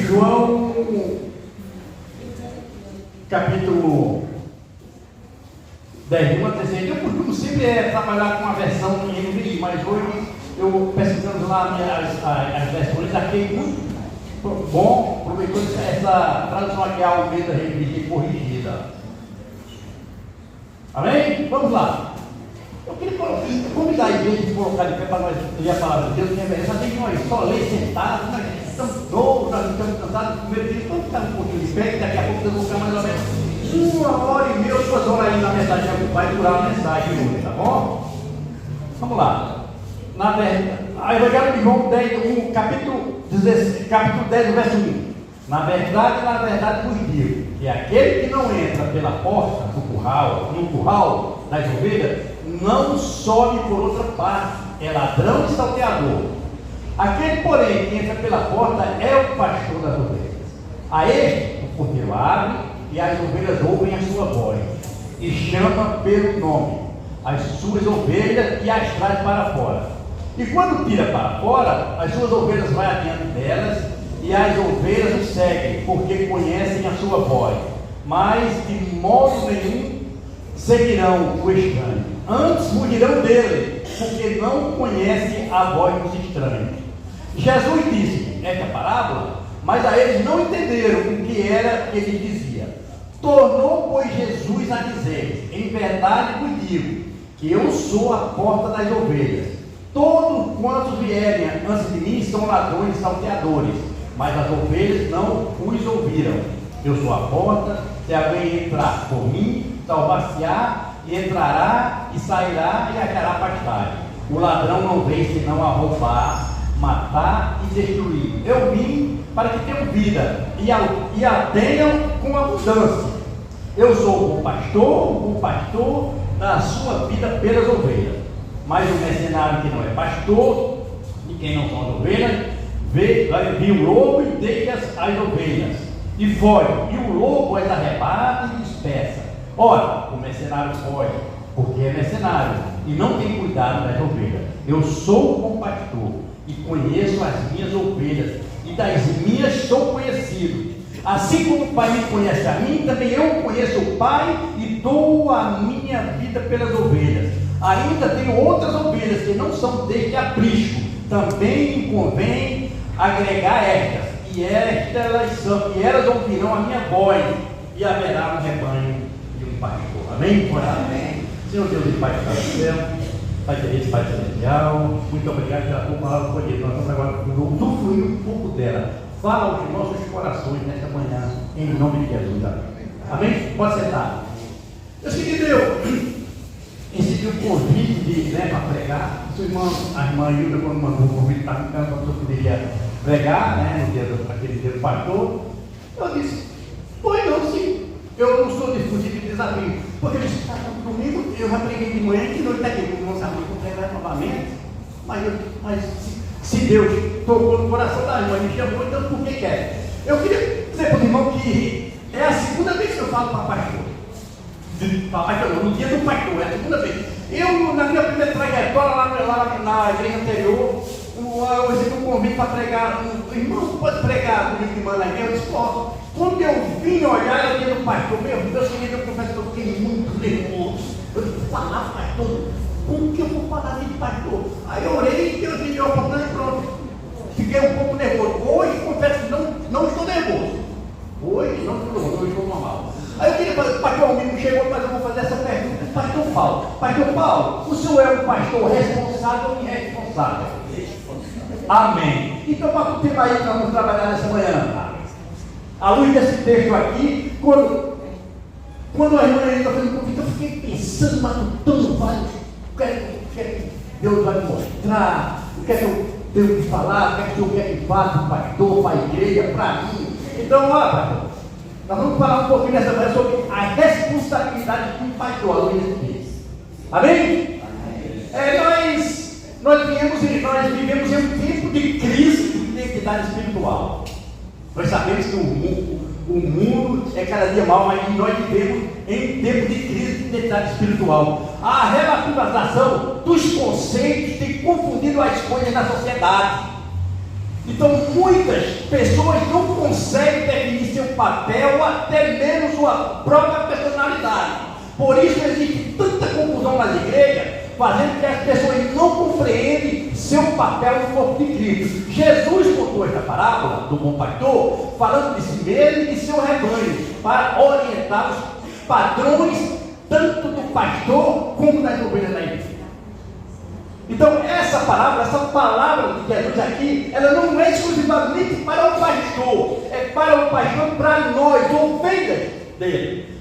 João, capítulo 10, 1 a 13. Eu costumo sempre trabalhar com a versão em NVI, mas hoje eu pesquisando lá as versões, achei muito bom, aproveitou essa tradução aqui, a Almeida Revista e Corrigida. Amém? Vamos lá. Eu queria convidar a igreja a colocar de pé para nós ler a palavra de Deus, que é melhor. Já tem que nós só ler sentados, nós estamos todos, nós estamos cansados. Primeiro dia, vamos ficar um pouquinho de pé, que daqui a pouco vamos ficar mais ou menos 1h30, 2 horas aí na mensagem, vai durar a mensagem hoje, tá bom? Vamos lá. Na verdade, a Evangelho de João 10, capítulo 10, verso 1. Na verdade vos digo, que aquele que não entra pela porta no curral das ovelhas, não sobe por outra parte, é ladrão e salteador. Aquele, porém, que entra pela porta é o pastor das ovelhas. A este o porteiro abre, e as ovelhas ouvem a sua voz, e chama pelo nome as suas ovelhas e as traz para fora. E quando tira para fora, as suas ovelhas vão adiante delas, e as ovelhas o seguem, porque conhecem a sua voz, mas de modo nenhum seguirão o estranho, antes fugirão dele, porque não conhecem a voz dos estranhos. Jesus disse esta parábola, mas a eles não entenderam o que era que ele dizia. Tornou, pois, Jesus a dizer: em verdade vos digo, que eu sou a porta das ovelhas. Todos quantos vierem antes de mim são ladrões e salteadores, mas as ovelhas não os ouviram. Eu sou a porta, se alguém entrar por mim, salvar-se-á, e entrará e sairá e achará pastagem. O ladrão não vem senão a roubar, matar e destruir. Eu vim para que tenham vida e a tenham com abundância. Eu sou o bom pastor da sua vida pelas ovelhas. Mas o mercenário que não é pastor, e quem não são as ovelhas, vê o lobo e deixa as ovelhas, e foge, e o lobo as arrebata e dispersa. Ora, o mercenário foge, porque é mercenário, e não tem cuidado das ovelhas. Eu sou o bom pastor, e conheço as minhas ovelhas, e das minhas sou conhecido. Assim como o Pai me conhece a mim, também eu conheço o Pai, e dou a minha vida pelas ovelhas. Ainda tenho outras ovelhas que não são deste aprisco, também me convém agregar estas, e elas ouvirão a minha voz, e haverá um rebanho de um pastor. Amém? Amém. Senhor Deus e Pai do céu, Pai querido, Pai celestial, muito obrigado pela tua palavra poderosa. Nós vamos agora usufruir um pouco dela. Fala aos nossos corações nesta manhã, em nome de Jesus. Amém? Pode sentar. Deus querido, recebi um convite para pregar. Sua irmã, a irmã Hilda, quando mandou o convite para ficar, quando eu poderia pregar, no dia aquele dia do pastor, eu disse: pois não, sim, eu não sou discutido de desafio, porque eles estavam domingo, eu já preguei de manhã, que noite aqui, não sabia que eu pregar novamente, mas se Deus tocou no coração da irmã, me chamou, então por que quer? Eu queria dizer para o irmão que é a segunda vez que eu falo para pastor. No dia do pastor, é a segunda vez. Eu, na minha primeira trajetória lá na igreja anterior, eu recebi um convite para pregar. Irmão, pode pregar comigo de manhã? Eu disse: posso. Quando eu vim olhar, eu disse ao pastor: meu Deus, eu confesso que eu fiquei muito nervoso. Eu disse: falar, pastor? Como que eu vou falar de pastor? Aí eu orei e eu tive a oportunidade e pronto. Fiquei um pouco nervoso. Hoje, confesso que não estou nervoso. Hoje não estou nervoso, hoje estou normal. Aí eu queria fazer, o pastor amigo chegou, mas eu vou fazer essa pergunta. Pastor Paulo, o senhor é um pastor responsável ou irresponsável? Amém. Então, para o tema aí que nós vamos trabalhar nessa manhã, à luz desse texto aqui, quando a irmã está fazendo convite, eu fiquei pensando, matutando vários, o que é que Deus vai me mostrar, o que é que eu tenho que falar, o que é que o senhor quer que faça para o pastor, para a igreja, para mim. Então, pastor, nós vamos falar um pouquinho nessa manhã sobre a responsabilidade de um pastor, à luz desse texto. Amém? Nós vivemos em um tempo de crise de identidade espiritual. Nós sabemos que o mundo é cada dia mal, mas nós vivemos em tempo de crise de identidade espiritual. A relativização dos conceitos tem confundido as coisas na sociedade. Então muitas pessoas não conseguem papel, até mesmo sua própria personalidade. Por isso existe tanta confusão nas igrejas, fazendo que as pessoas não compreendem seu papel no corpo de Cristo. Jesus contou esta parábola do bom pastor, falando de si mesmo e de seu rebanho, para orientar os padrões, tanto do pastor como das ovelhas da igreja. Então, essa palavra de Jesus aqui, ela não é exclusivamente para o pastor, é para o pastor, para nós, ovelhas dele.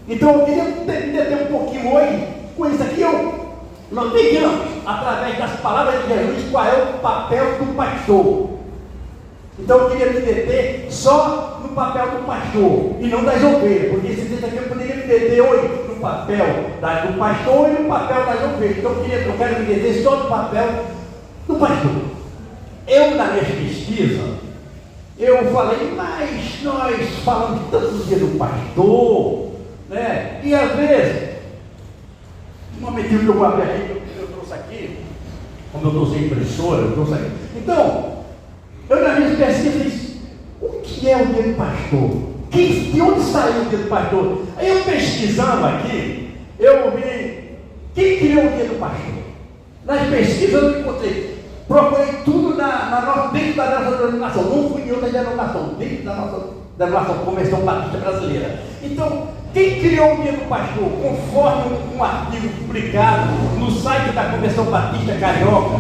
Então, eu queria entender um pouquinho hoje com isso aqui. Nós vejamos, através das palavras de Jesus, qual é o papel do pastor. Então, eu queria me deter só no papel do pastor e não das ovelhas, porque esse texto aqui eu poderia me deter hoje no papel do pastor e no papel das ovelhas. Então, eu quero me deter só no papel do pastor. Eu, na minha pesquisa, eu falei, mas nós falamos tantos dias do pastor, né? E às vezes, um momentinho que eu vou abrir aqui, eu trouxe aqui, como eu trouxe a impressora, eu trouxe aqui. Então, eu na minha pesquisa disse, o que é o dia do pastor? De onde saiu o dia do pastor? Aí eu pesquisando aqui, eu vi quem criou o dia do pastor. Nas pesquisas eu encontrei, procurei tudo dentro da nossa denominação, não fui em outra denominação, dentro da nossa denominação, Convenção Batista Brasileira. Então, quem criou o dia do pastor? Conforme um artigo publicado no site da Convenção Batista Carioca,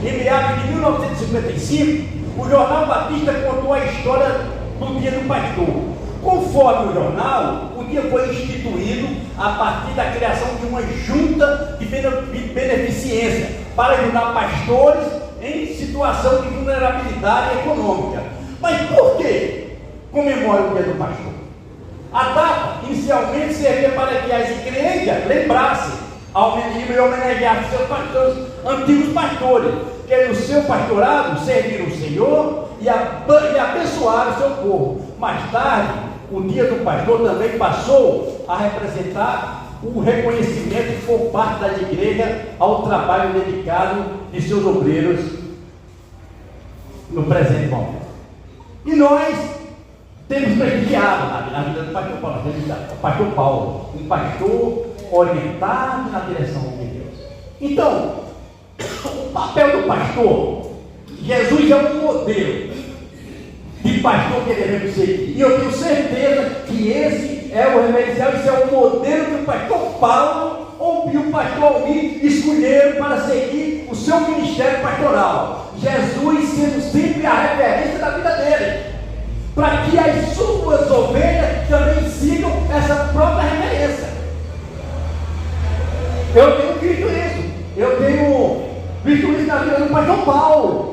em meados de 1955, o Jornal Batista contou a história do dia do pastor. Conforme o jornal, o dia foi instituído a partir da criação de uma junta de beneficência para ajudar pastores em situação de vulnerabilidade econômica. Mas por que comemora o dia do pastor? A data inicialmente servia para que as igrejas lembrassem e homenageassem seus pastores, antigos pastores, que no seu pastorado serviram o Senhor e abençoaram o seu povo. Mais tarde, o dia do pastor também passou a representar o reconhecimento por parte das igrejas ao trabalho dedicado de seus obreiros no presente momento. E nós temos prestigiado na vida do pastor Paulo, o pastor Paulo, um pastor orientado na direção de Deus. Então, o papel do pastor, Jesus é um modelo de pastor que devemos seguir. E eu tenho certeza que esse é o referencial, esse é o modelo que o pastor Paulo ou o pastor Almir escolheram para seguir o seu ministério pastoral. Jesus sendo sempre a referência da vida dele, para que as suas ovelhas também sigam essa própria referência. Eu tenho visto isso. Eu tenho visto isso na vida do pastor Paulo.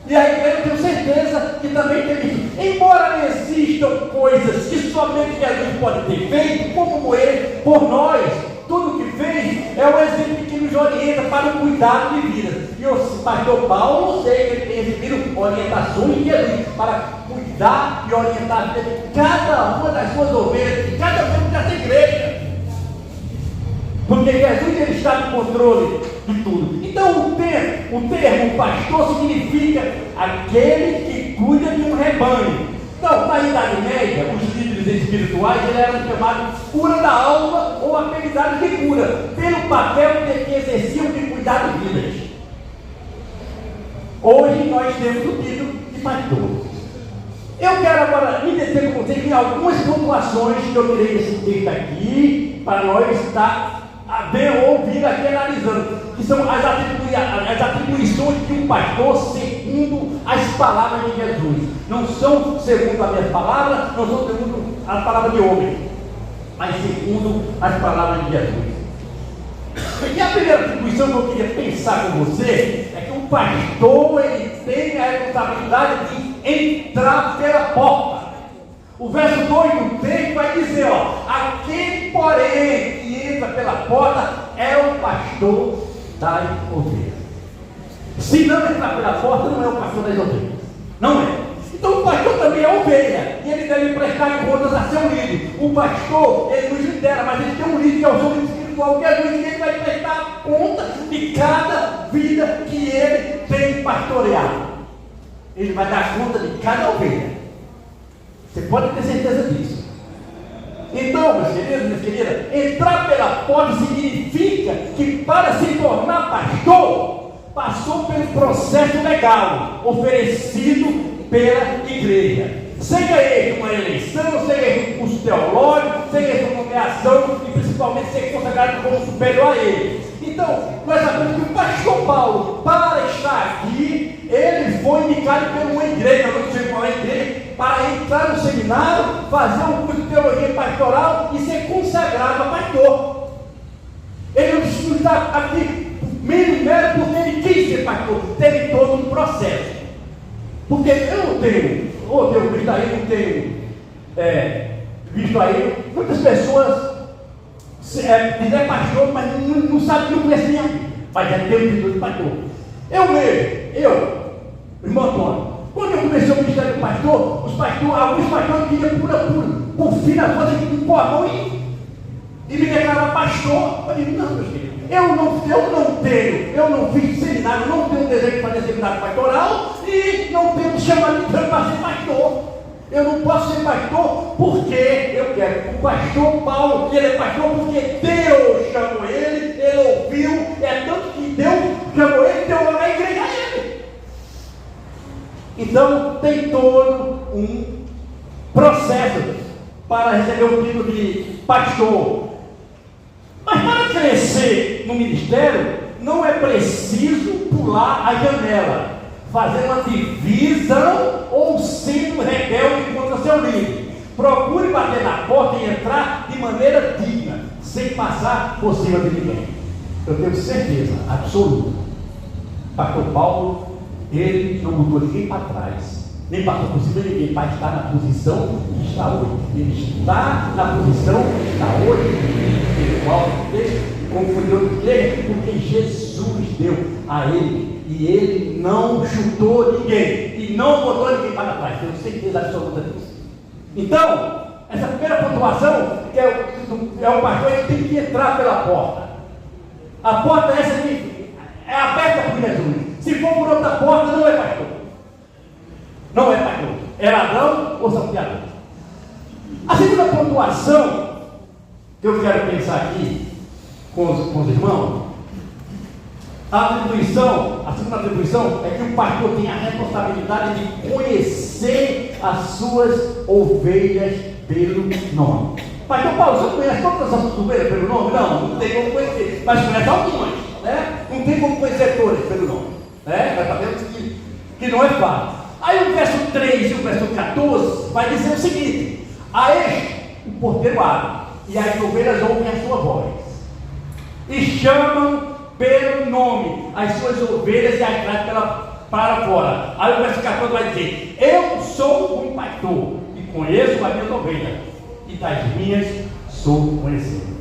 E a igreja, eu tenho certeza que também tem visto. Embora existam coisas que somente Jesus pode ter feito, como ele, por nós, tudo que fez é um exemplo que nos orienta para o cuidado de vidas. E o pastor Paulo, eu sei que ele tem recebido orientações de Jesus para cuidar e orientar a vida de cada uma das suas ovelhas, de cada membro dessa igreja. Porque Jesus ele está no controle de tudo. Então o termo pastor significa aquele que cuida de um rebanho. Então, na Idade Média, os líderes espirituais eram chamados cura da alma ou apelidados de cura, pelo papel que exerciam de cuidar de vidas. Hoje nós temos o título de pastor. Eu quero agora me deter com vocês em algumas pontuações que eu tirei desse texto aqui, para nós estar ouvir aqui analisando, que são as atribuições de um pastor segundo as palavras de Jesus. Não são segundo a minha palavra, não são segundo as palavras de homem, mas segundo as palavras de Jesus. E a primeira atribuição que eu queria pensar com você é que o pastor ele tem a responsabilidade de entrar pela porta. O verso 2 do texto vai dizer, aquele porém que entra pela porta é o pastor das ovelhas. Se não entrar pela porta, não é o pastor das ovelhas. Não é. Então o pastor também é ovelha, e ele deve prestar contas a seu líder. O pastor, ele nos lidera, mas ele tem um líder que é o seu líder espiritual, que é Jesus, e ele vai prestar conta de cada vida que ele tem pastoreado. Ele vai dar conta de cada ovelha. Você pode ter certeza disso. Então, meus queridos, minhas queridas, entrar pela porta significa que para se tornar pastor, passou pelo processo legal oferecido pela igreja. Seja ele uma eleição, seja ele um curso teológico, seja ele uma nomeação e principalmente ser consagrado como superior a ele. Então, nós sabemos que o pastor Paulo, para estar aqui, ele foi indicado por uma igreja, não sei qual é a igreja, para entrar no seminário, fazer um curso de teologia pastoral e ser consagrado a pastor. Ele não está aqui menos mero porque ele quis ser pastor, teve todo um processo. Porque eu não tenho, ou tenho visto aí, não tenho visto aí, muitas pessoas dizem pastor, mas não sabe, não conhece nem a Bíblia, mas já tem o título de pastor. Eu mesmo, irmão Antônio, quando eu comecei o ministério do pastor, alguns pastores queriam por fim na coisa que me pôr a mão e me declarar pastor. Eu digo, não, meus queridos, eu não fiz seminário, não tenho desejo de fazer seminário pastoral e não tenho chamamento para ser pastor. Eu não posso ser pastor porque eu quero. O pastor Paulo, ele é pastor porque Deus chamou ele ouviu, é tanto que Deus chamou ele, deu a igreja a ele. Então tem todo um processo para receber o título de pastor. Mas para crescer no ministério, não é preciso pular a janela, fazer uma divisão ou sendo rebelde contra seu líder. Procure bater na porta e entrar de maneira digna, sem passar por cima de ninguém. Eu tenho certeza absoluta. Pastor Paulo, ele não botou ninguém para trás, nem passou por cima de ninguém para estar na posição que está hoje. Ele está na posição que está hoje, espiritual, confundiu de igreja, porque Jesus deu a ele. E ele não chutou ninguém. E não botou ninguém para trás. Tenho certeza absoluta disso. Então, essa primeira pontuação é o pastor, ele tem que entrar pela porta. A porta é essa aqui é aberta por Jesus. Se for por outra porta, não é pastor. Não é pastor. É ladrão ou salteador. A segunda pontuação que eu quero pensar aqui com os irmãos, a segunda atribuição é que o pastor tem a responsabilidade de conhecer as suas ovelhas pelo nome. Pastor Paulo, você conhece todas as ovelhas pelo nome? Não tem como conhecer, mas conhece algumas, né? Não tem como conhecer todas pelo nome, né? Nós sabemos que não é fácil. Aí o verso 3 e o verso 14 vai dizer o seguinte: a este o porteiro abre, e as ovelhas ouvem a sua voz, e chamam pelo nome as suas ovelhas e as traz para fora. Aí o verso 14 vai dizer: eu sou o pastor e conheço as minhas ovelhas, e das minhas sou conhecido.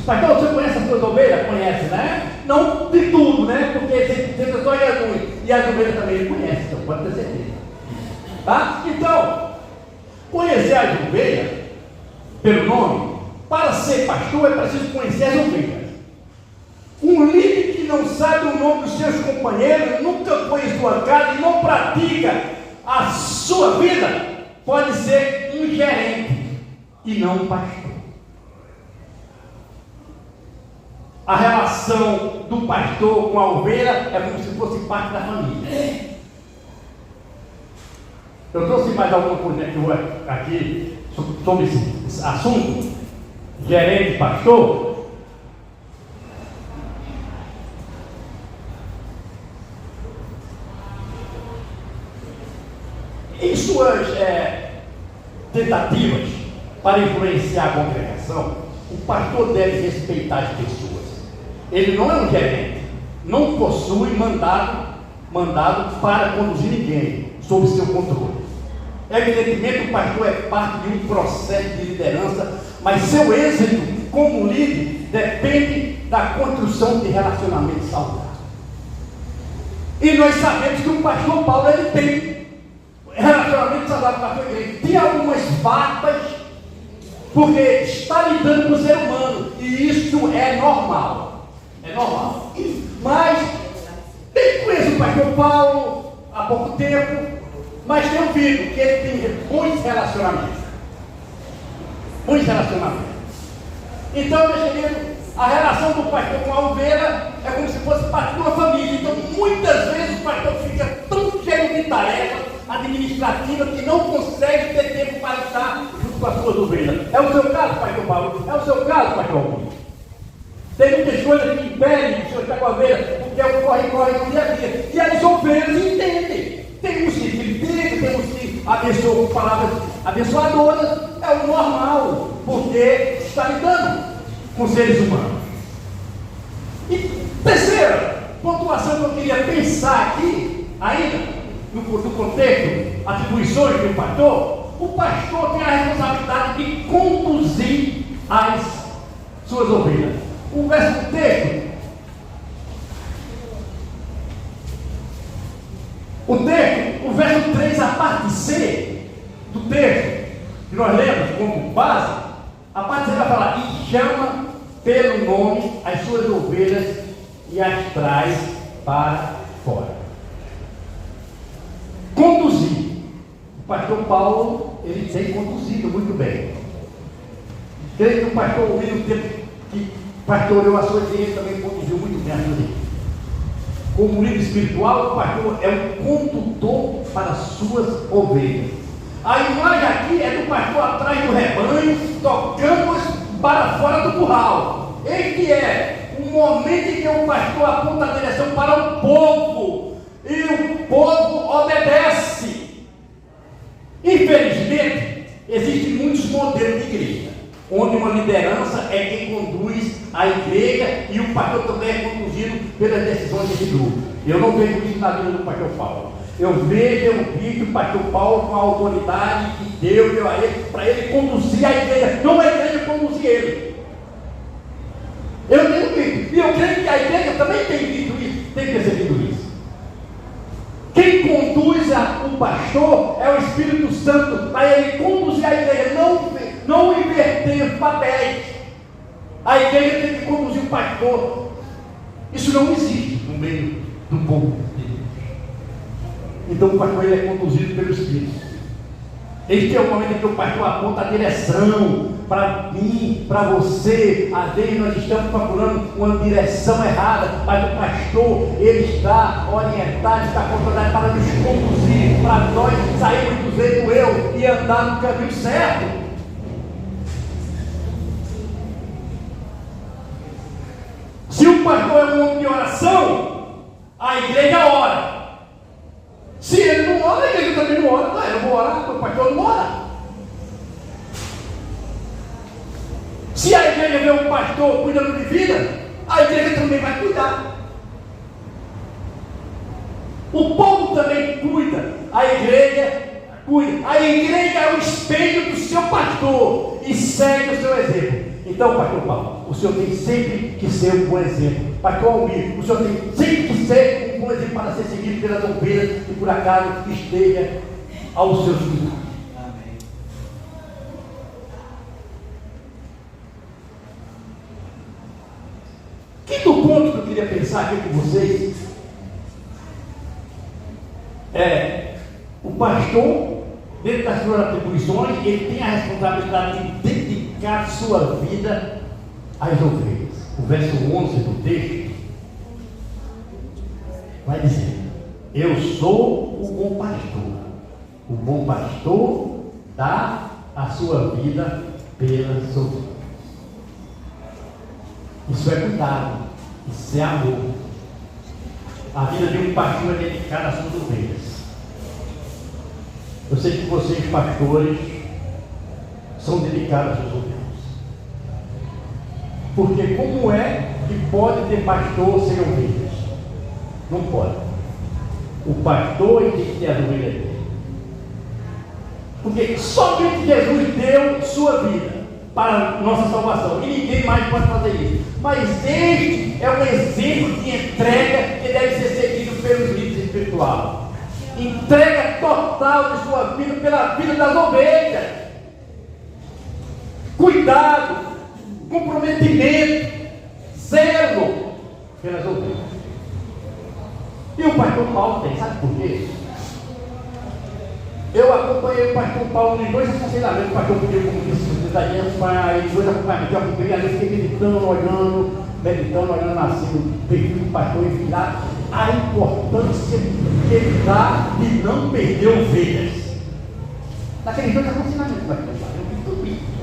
Pastor, você conhece as suas ovelhas? Conhece, né? Não de tudo, né? Porque você só Jesus e as ovelhas também ele conhece, então pode ter certeza. Tá? Então, conhecer as ovelhas pelo nome, para ser pastor é preciso conhecer as ovelhas. Um líder que não sabe o nome dos seus companheiros, nunca foi em sua casa e não pratica a sua vida, pode ser um gerente e não um pastor. A relação do pastor com a ovelha é como se fosse parte da família. Eu trouxe mais alguma coisa aqui sobre esse assunto, gerente e pastor. Em suas tentativas para influenciar a congregação, o pastor deve respeitar as pessoas. Ele não é um gerente, não possui mandado para conduzir ninguém sob seu controle. Evidentemente, o pastor é parte de um processo de liderança, mas seu êxito como líder depende da construção de relacionamentos saudáveis. E nós sabemos que o pastor Paulo ele tem relacionamento saudável com a sua igreja. Tem algumas farpas, porque está lidando com o ser humano, e isso é normal. É normal. Mas, eu conheço o pastor Paulo há pouco tempo, Mas tenho ouvido que ele tem muitos relacionamentos. Muitos relacionamentos. Então, meu querido, a relação do pastor com a ovelha é como se fosse parte de uma família. Então, muitas vezes o pastor fica tão cheio de tarefas administrativas que não consegue ter tempo para estar junto com as suas ovelhas. É o seu caso, pastor Paulo? É o seu caso, pastor Augusto? Tem muitas coisas que impedem o senhor estar com a ovelha, porque é o corre-corre no dia a dia. E as ovelhas entendem. Tem uns que criticam, tem uns que abençoam com palavras abençoadoras. É o normal, porque está lidando com seres humanos. E terceira pontuação que eu queria pensar aqui, ainda, no contexto, atribuições do pastor, o pastor tem a responsabilidade de conduzir as suas ovelhas. O verso do texto, o verso 3, a parte C do texto, que nós lemos como base, a parte C vai falar: e chama pelo nome as suas ovelhas e as traz para fora. Conduzir. O pastor Paulo, ele tem conduzido muito bem. Creio que o pastor William, o tempo que pastoreou a sua igreja, também conduziu muito bem a sua igreja. Como líder espiritual, o pastor é um condutor para as suas ovelhas. A imagem aqui é do pastor atrás do rebanho, tocando para fora do curral. Este é o momento em que o pastor aponta a direção para o povo, e o povo obedece. Infelizmente, existem muitos modelos de igreja, onde uma liderança é quem conduz a igreja e o pastor também é conduzido pelas decisões desse grupo. Eu não vejo isso na vida do pastor Paulo. Eu vi que o pastor Paulo, com a autoridade que Deus deu a ele, para ele conduzir a igreja, não a igreja conduzir ele. Eu tenho visto, e eu creio que a igreja também tem visto isso, tem percebido isso. Quem conduz o pastor é o Espírito Santo, para ele conduzir a igreja, não inverter os papéis. A igreja tem que conduzir o pastor. Isso não existe no meio do povo de Deus. Então o pastor ele é conduzido pelo Espírito. Este é o momento em que o pastor aponta a direção para mim, para você. Às vezes nós estamos procurando uma direção errada, mas o pastor, ele está orientado, está controlado para nos conduzir, para nós sairmos do jeito eu e andar no caminho certo. Se o pastor é um homem de oração, a igreja ora. Se ele não ora, a igreja também não ora. Não, eu vou orar, o pastor não ora. Se a igreja vê um pastor cuidando de vida, a igreja também vai cuidar. O povo também cuida, a igreja cuida. A igreja é o espelho do seu pastor e segue o seu exemplo. Então, pastor Paulo, o senhor tem sempre que ser um bom exemplo. Pastor Almir, o senhor tem sempre que ser um bom exemplo para ser seguido pelas ovelhas que por acaso esteja aos seus cuidados. Amém. Quinto ponto que eu queria pensar aqui com vocês é o pastor, dentro das suas atribuições, ele tem a responsabilidade de dedicar sua vida às ovelhas. O verso 11 do texto vai dizer: eu sou o bom pastor. O bom pastor dá a sua vida pelas ovelhas. Isso é cuidado, isso é amor. A vida de um pastor é dedicada às suas ovelhas. Eu sei que vocês, pastores, são dedicados às ovelhas. Porque como é que pode ter pastor sem ovelhas? Não pode. O pastor tem que ter as ovelhas dele. Porque somente Jesus deu sua vida para nossa salvação. E ninguém mais pode fazer isso. Mas este é um exemplo de entrega que deve ser seguido pelos líderes espirituais. Entrega total de sua vida pela vida das ovelhas. Cuidado, comprometimento, zelo pelas ovelhas. E o pastor Paulo tem, sabe por quê? Eu acompanhei o pastor Paulo em 2 aconselhamentos. O pastor pediu como disse, para em 2 aconselhamentos. Eu acompanhei ali, fiquei meditando, olhando assim, o perfil do pastor e vi lá a importância que ele dá de não perder ovelhas. Naqueles 2 aconselhamentos, pastor, eu vi tudo isso.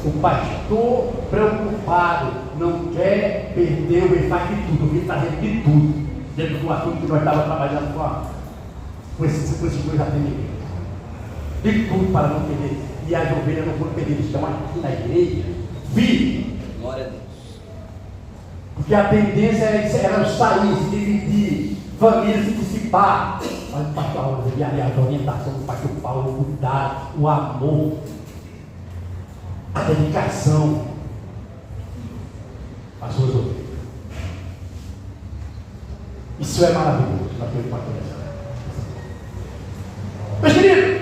O pastor preocupado não quer perder o ele faz de tudo, ele está fazendo de tudo. Dentro do assunto que nós estávamos trabalhando com esses dois atendimentos. De tudo para não perder. E as ovelhas não foram perdidas, estão aqui na igreja. Vi. Glória a Deus. Porque a tendência era sair, se dividir, família se dissipar. Mas o pastor Paulo, a orientação do pastor Paulo, o cuidado, o amor, a dedicação às suas ovelhas. Isso é maravilhoso naquele pastor. Meus queridos,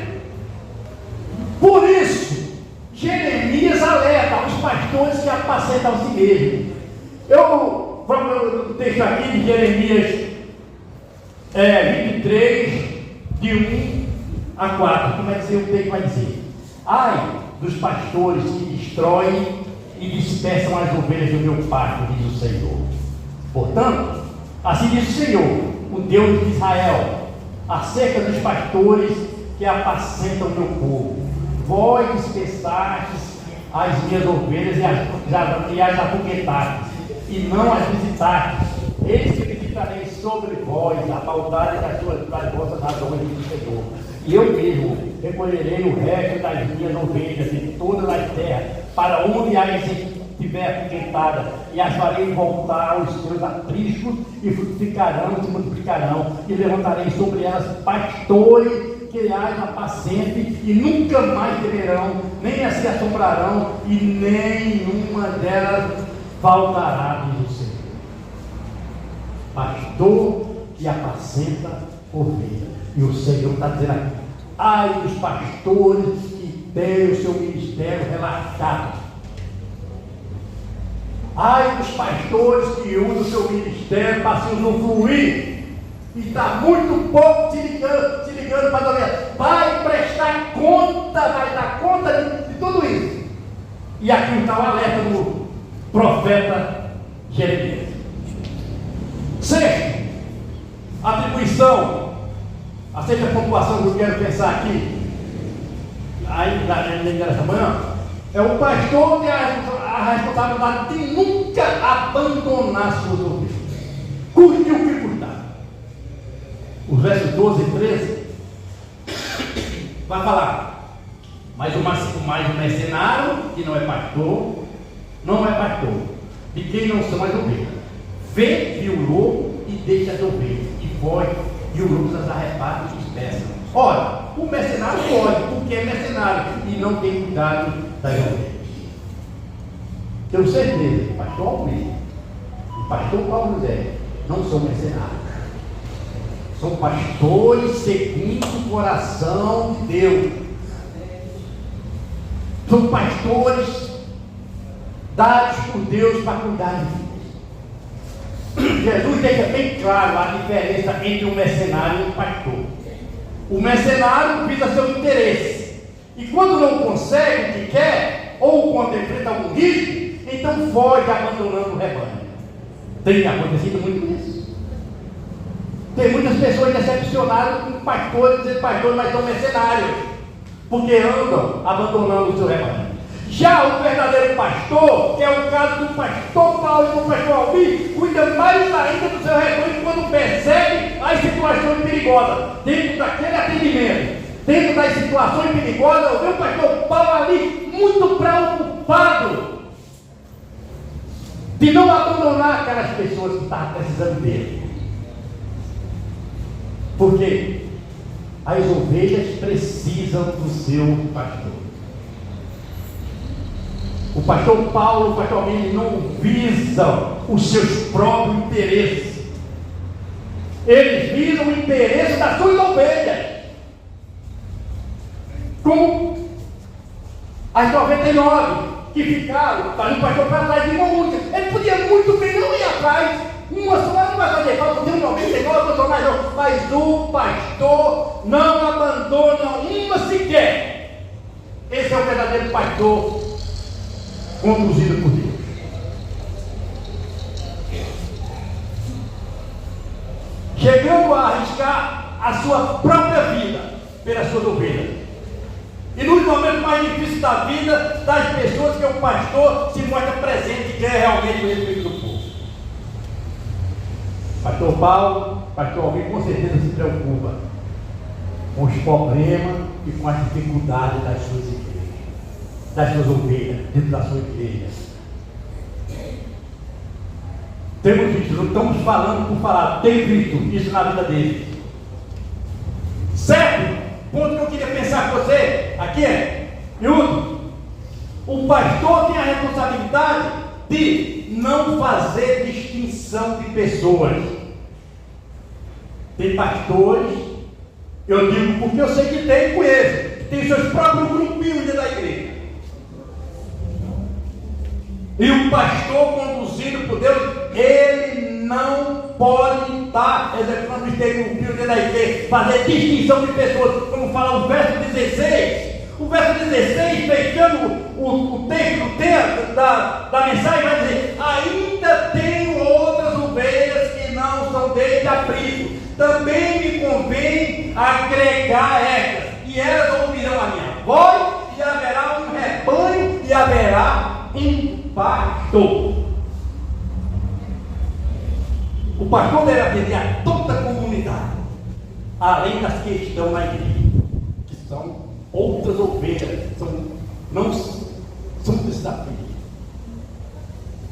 por isso, Jeremias alerta os pastores que apacentam a si mesmos. Vamos no texto aqui de Jeremias 23, de 1 a 4. Como é que o texto vai dizer? Ai dos pastores que destroem e dispersam as ovelhas do meu pasto, diz o Senhor. Portanto, assim diz o Senhor, o Deus de Israel, acerca dos pastores que apacentam o meu povo. Vós dispersastes as minhas ovelhas e as afoguetastes, e não as visitastes. Eis que visitarei sobre vós a maldade das vossas razões, diz o Senhor. E eu mesmo recolherei o resto das minhas ovelhas de todas as terras, para onde as estiver afoguetada, e as farei voltar aos seus apriscos, e frutificarão, se multiplicarão, e levantarei sobre elas pastores que as apacentem, e nunca mais temerão, nem se assombrarão, e nenhuma delas faltará, diz o Senhor. Pastor que apacenta ovelha. E o Senhor está dizendo aqui: ai dos pastores que têm o seu ministério relaxado. Ai dos pastores que usam o seu ministério para se usufruir. E está muito pouco te ligando para a ovelha. Vai prestar conta, vai dar conta de tudo isso. E aqui está o alerta do profeta Jeremias. Sexto, atribuição. A sexta pontuação que eu quero pensar aqui, ainda nessa manhã, é o pastor ter a responsabilidade de nunca abandonar suas ovelhas. Cuide o que custar. Os versos 12 e 13 vai falar, mas o mercenário, que não é pastor, de quem não são as ovelhas, viu o lobo e deixa as ovelhas, e foge, e o lobo as arrebata e dispersa. Ora, o mercenário pode, porque é mercenário e não tem cuidado das ovelhas. Tenho certeza que o pastor Almeida e o pastor Paulo José não são mercenários. São pastores segundo o coração de Deus. São pastores dados por Deus para cuidar de vidas. Jesus deixa bem claro a diferença entre um mercenário e um pastor. O mercenário visa seu interesse. E quando não consegue o que quer, ou quando enfrenta algum risco, então foge abandonando o rebanho. Tem acontecido muito isso. Tem muitas pessoas decepcionadas com pastores, dizendo pastores, mas são mercenários, porque andam abandonando o seu rebanho. Já o verdadeiro pastor, que é o caso do pastor Paulo e do pastor Almir, cuida mais ainda do seu rebanho quando percebe as situações perigosas, dentro daquele atendimento, dentro das situações perigosas. Eu vi o pastor Paulo ali muito preocupado de não abandonar aquelas pessoas que estavam precisando dele. Porque as ovelhas precisam do seu pastor. O pastor Paulo e o pastor Almir não visam os seus próprios interesses. Eles visam o interesse das suas ovelhas. Como as 99 que ficaram, o pastor para trás de uma única. Ele podia muito bem não ir atrás. Uma só não vai fazer falta, tem 99 funcionários, mas o pastor não verdadeiro pastor conduzido por Deus. Chegando a arriscar a sua própria vida pelas suas ovelhas. E nos momentos mais difíceis da vida, das pessoas que o pastor se mostra presente e quer realmente o respeito do povo. Pastor Paulo, pastor Alvim, com certeza se preocupa com os problemas e com as dificuldades das suas igrejas, das suas ovelhas, dentro da sua igreja. Temos visto, não estamos falando por falar, tem visto isso na vida deles. Certo? Ponto que eu queria pensar com você aqui é, Hilton, o pastor tem a responsabilidade de não fazer distinção de pessoas. Tem pastores, eu digo porque eu sei que tem, conheço, que tem seus próprios grupinhos dentro da igreja. E o pastor conduzido por Deus, ele não pode estar executando os grupinhos dentro da igreja, fazer distinção de pessoas, como fala o verso 16. O verso 16, fechando o texto da mensagem, vai dizer: ainda tenho outras ovelhas que não são deste abrigo, também me convém agregar estas, e elas ouvirão a minha voz, e haverá um rebanho, e haverá um pastor. O pastor deve atender a toda a comunidade, além das que estão na igreja, que são outras ovelhas, não são desafios,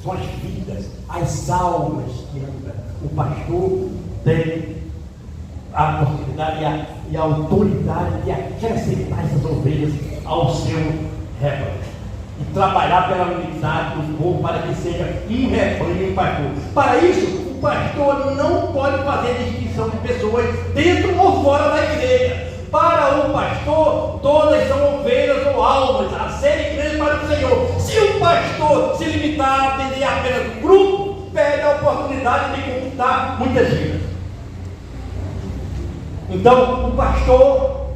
são as vidas, as almas que andam. O pastor tem a possibilidade e a autoridade de acrescentar essas ovelhas ao seu rebanho e trabalhar pela unidade do povo para que seja um rebanho e um pastor. Para isso, o pastor não pode fazer distinção de pessoas dentro ou fora da igreja. Para o pastor, todas são ovelhas ou almas a serem grandes para o Senhor. Se o pastor se limitar a atender apenas um grupo, perde a oportunidade de conquistar muitas vidas. Então, o pastor,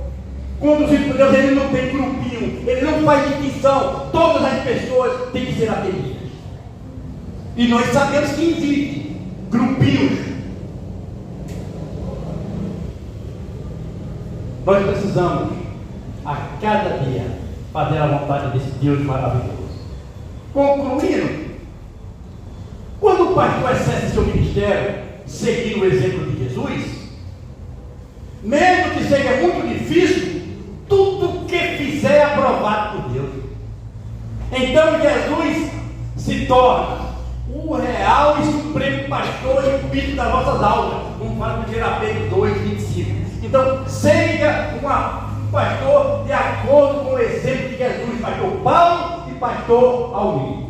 conduzido por Deus, ele não tem grupinho, ele não faz distinção. Todas as pessoas têm que ser atendidas. E nós sabemos que existem grupinhos. Nós precisamos, a cada dia, fazer a vontade desse Deus maravilhoso. Concluindo, quando o pastor exerce seu ministério, seguindo o exemplo de Jesus, mesmo que seja muito difícil, tudo que fizer é aprovado por Deus. Então Jesus se torna o real e supremo pastor e filho das nossas almas, como fala no Pedro 2, 25. Então, seja um pastor de acordo com o exemplo de Jesus, pastor Paulo e pastor Alvim.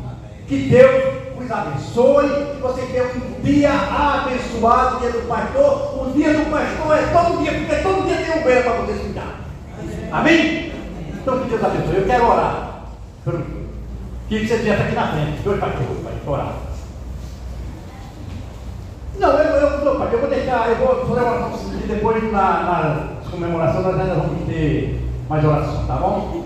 Que Deus os abençoe, que você tenha um dia abençoado, o dia do pastor. O dia do pastor é todo dia, porque todo dia tem um bem para você cuidar. Amém? Então, que Deus abençoe. Eu quero orar. Queria que você estivesse aqui na frente, dois pastores, para orar. Não, eu vou deixar, eu vou fazer uma oração e depois na comemoração nós ainda vamos ter mais oração, tá bom?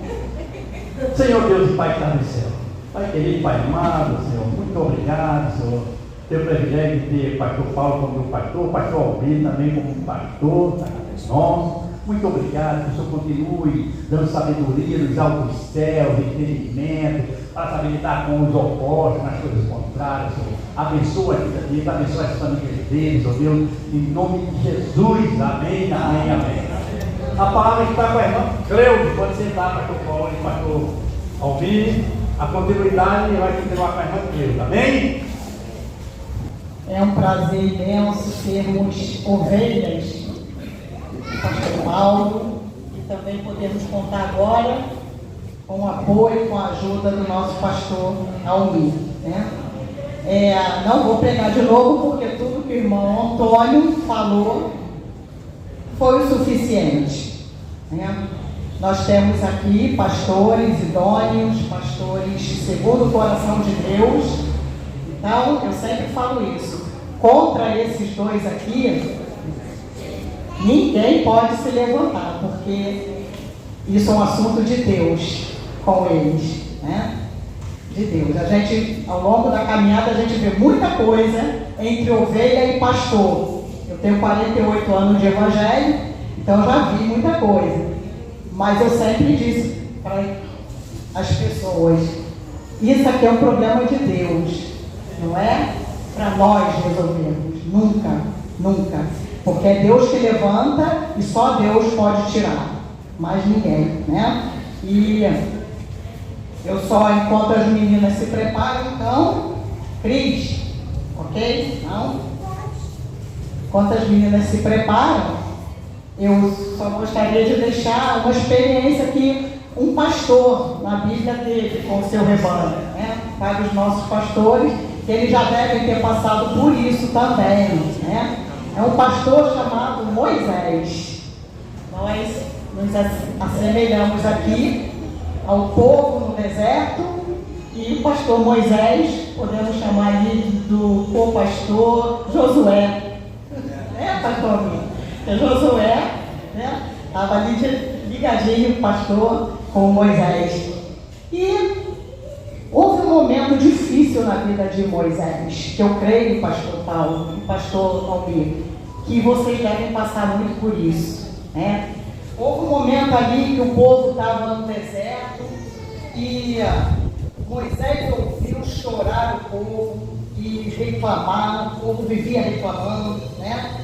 Senhor Deus e Pai que está no céu, Pai querido, Pai amado, Senhor, muito obrigado, Senhor, ter o privilégio de ter o pastor Paulo como pastor, o pastor Alvim também como pastor, tá entre nós. Muito obrigado, que o Senhor continue dando sabedoria nos altos céus, entendimento, para saber lidar com os opostos, nas coisas contrárias, Senhor. Abençoa a vida deles, abençoa as famílias deles, ó Deus, em nome de Jesus, amém, amém, amém. A palavra está com a irmã Cleusa, pode sentar, pastor Paulo e pastor Alvim. A continuidade vai continuar com a irmã Cleusa, amém? É um prazer imenso sermos ovelhas do pastor Paulo e também podemos contar agora com o apoio, com a ajuda do nosso pastor Almir, né? Não vou pregar de novo porque tudo que o irmão Antônio falou foi o suficiente, né? Nós temos aqui pastores idôneos, pastores segundo o coração de Deus. Então, eu sempre falo isso. Contra esses dois aqui, ninguém pode se levantar, porque isso é um assunto de Deus. com eles, né? De Deus. A gente, ao longo da caminhada, a gente vê muita coisa entre ovelha e pastor. Eu tenho 48 anos de evangelho, então já vi muita coisa. Mas eu sempre disse para as pessoas, isso aqui é um problema de Deus, não é para nós resolvermos, nunca, nunca. Porque é Deus que levanta e só Deus pode tirar, mais ninguém, né? E eu só, enquanto as meninas se preparam, então, Cris, ok? Não? Enquanto as meninas se preparam, eu só gostaria de deixar uma experiência que um pastor na Bíblia teve com o seu rebanho, né? Vários nossos pastores, que eles já devem ter passado por isso também, né? É um pastor chamado Moisés. Nós nos assemelhamos aqui ao povo no deserto e o pastor Moisés, podemos chamar ele do co-pastor Josué. Pastor? É Josué, né? Estava ali ligadinho o pastor com Moisés. E houve um momento difícil na vida de Moisés, que eu creio, pastor Paulo e pastor Almir, que vocês devem passar muito por isso, né? Houve um momento ali que o povo estava no deserto e Moisés ouviu chorar o povo e reclamar, o povo vivia reclamando, né?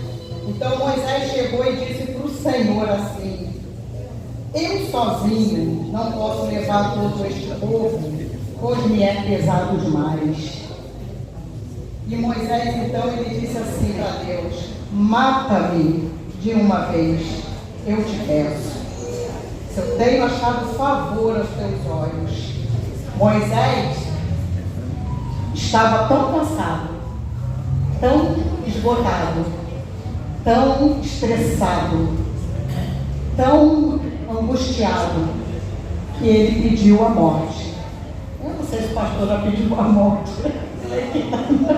Então Moisés chegou e disse para o Senhor assim: eu sozinho não posso levar todo este povo, pois me é pesado demais. E Moisés então ele disse assim para Deus: mata-me de uma vez, eu te peço, se eu tenho achado favor aos teus olhos. Moisés estava tão cansado, tão esgotado, tão estressado, tão angustiado, que ele pediu a morte. Eu não sei se o pastor já pediu a morte.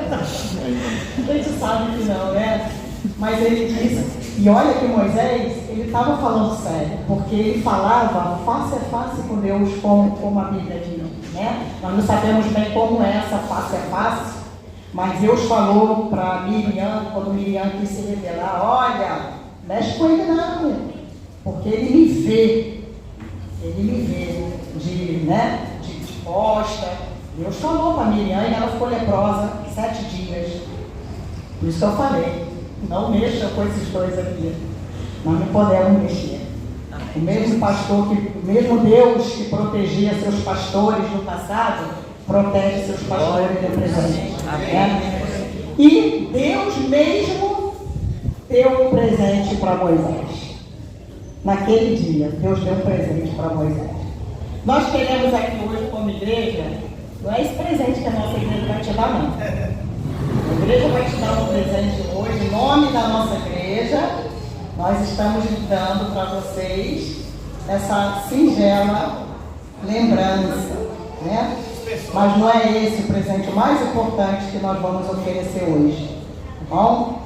A gente sabe que não, né? Mas ele disse, e olha que Moisés, ele estava falando sério, porque ele falava face a face com Deus, como a Bíblia diz, né? Nós não sabemos bem como é essa face a face, mas Deus falou para Miriam, quando Miriam quis se revelar: olha, mexe com ele não, porque ele me vê de costa. Deus falou para Miriam e ela ficou leprosa 7 dias. Por isso que eu falei, não mexa com esses dois aqui, nós não podemos mexer. O mesmo pastor, o mesmo Deus que protegia seus pastores no passado, protege seus pastores no presente. É? E Deus mesmo deu um presente para Moisés. Naquele dia, Deus deu um presente para Moisés. Nós queremos aqui hoje, como igreja, não é esse presente que a nossa igreja vai te dar, não. A igreja vai te dar um presente hoje, em nome da nossa igreja. Nós estamos dando para vocês essa singela lembrança, né? Mas não é esse o presente mais importante que nós vamos oferecer hoje, tá bom?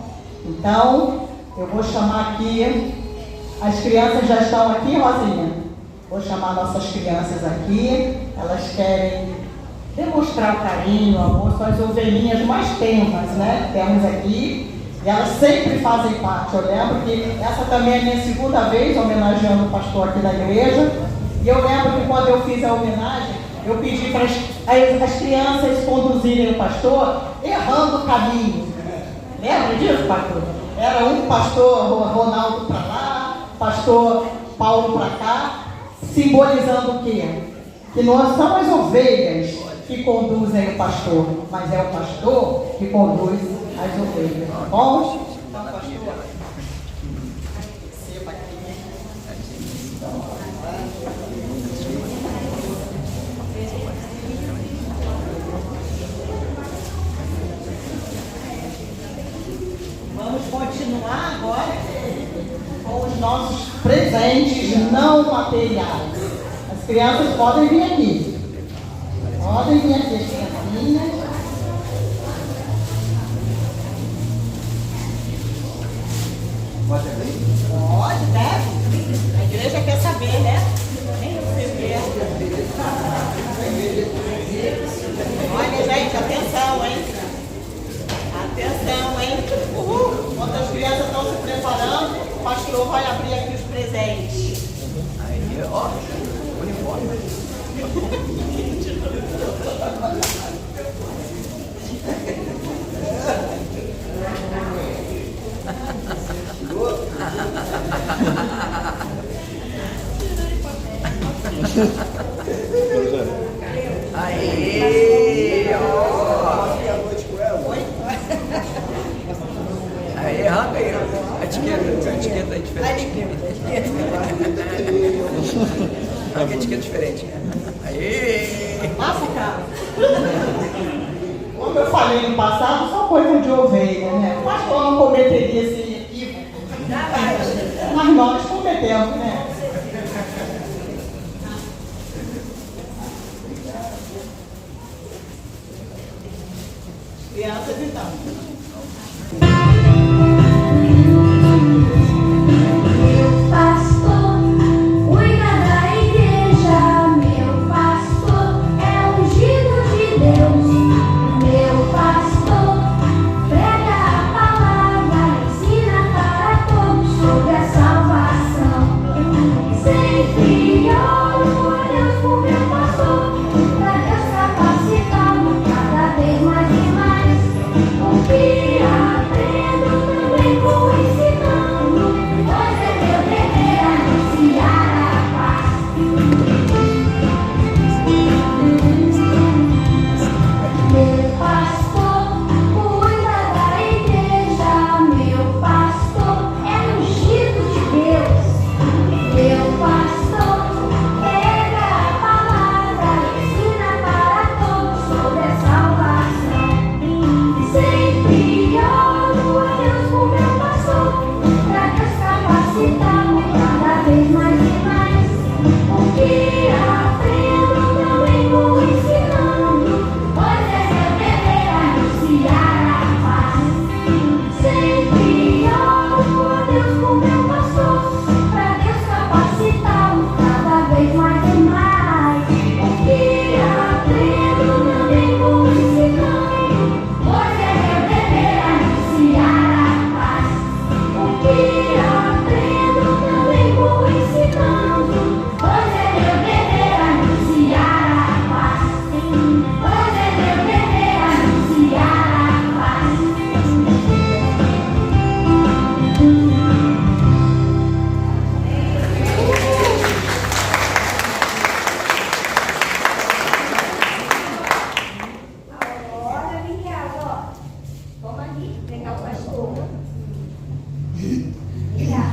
Então, eu vou chamar aqui, as crianças já estão aqui, Rosinha? Vou chamar nossas crianças aqui, elas querem demonstrar o carinho, o amor, são as ovelhinhas mais tenras, né? Que temos aqui. E elas sempre fazem parte. Eu lembro que essa também é a minha segunda vez homenageando o pastor aqui da igreja. E eu lembro que quando eu fiz a homenagem, eu pedi para as crianças conduzirem o pastor errando o caminho. Lembra disso, pastor? Era um pastor Ronaldo para lá, pastor Paulo para cá, simbolizando o quê? Que nós somos as ovelhas que conduzem o pastor, mas é o pastor que conduz as ovelhas, tá bom? Então, pastor, receba aqui. Vamos continuar agora com os nossos presentes não materiais. As crianças podem vir aqui. Podem vir aqui, as criancinhas. Pode abrir? Pode, deve. A igreja quer saber, né? Nem você quer. aqui os presentes. Aí, ó, uniforme. Aí, ó. Aí, arranca aí. A etiqueta é diferente. Arranca a etiqueta diferente. Aí. Passa, cara. Como eu falei no passado, só coisa de ovelha, né? O pastor não cometeria esse equívoco. Mas nós cometemos, né? Crianças, então. Meu pastor cuida da igreja, meu pastor é ungido de Deus. Meu pastor prega a palavra, ensina para todos sobre a salvação. Sempre oro a Deus por meu pastor, para Deus capacitá-lo cada vez mais e mais. O que aprendo também vou ensinando, pois é meu dever anunciar a paz. Meu pastor cuida da igreja, meu pastor é ungido de Deus. Meu pastor prega a palavra, ensina para todos sobre a salvação. Sempre oro a Deus por meu pastor, para Deus capacitá-lo cada vez mais e mais. O que aprendo também vou ensinando, pois é meu dever anunciar a paz. Sempre oro a Deus por meu pastor, para Deus capacitá-lo cada vez mais e mais. O que aprendo também vou ensinando, pois é meu dever anunciar a paz. O que aprendo também vou ensinando, pois é meu dever anunciar a paz. Pois é meu dever anunciar a paz. Agora, Miguel, ó. Vamos aqui pegar o pastor. Miguel.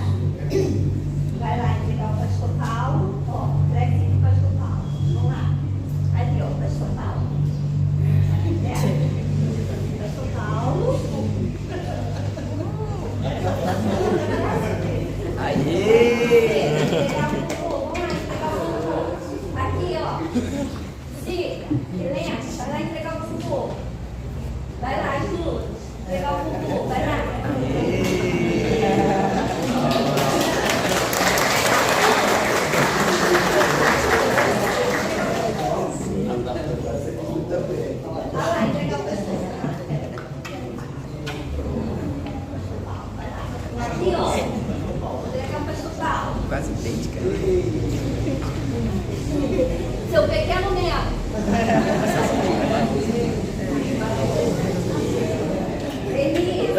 Vai lá entregar o pastor Paulo. Ó, presente do pastor Paulo. Vamos lá. Ali, ó, o pastor Paulo. Pastor Paulo. Aí. Aqui, ó. Diga, Helena, vai lá entregar o bumbum. Vai lá, Júlio. Entregar o bumbum, vai lá. Vai lá, entregar o bumbum. Aqui, ó. Entregar o pastor Paulo. Quase idêntica. Seu pequeno neto. Eli.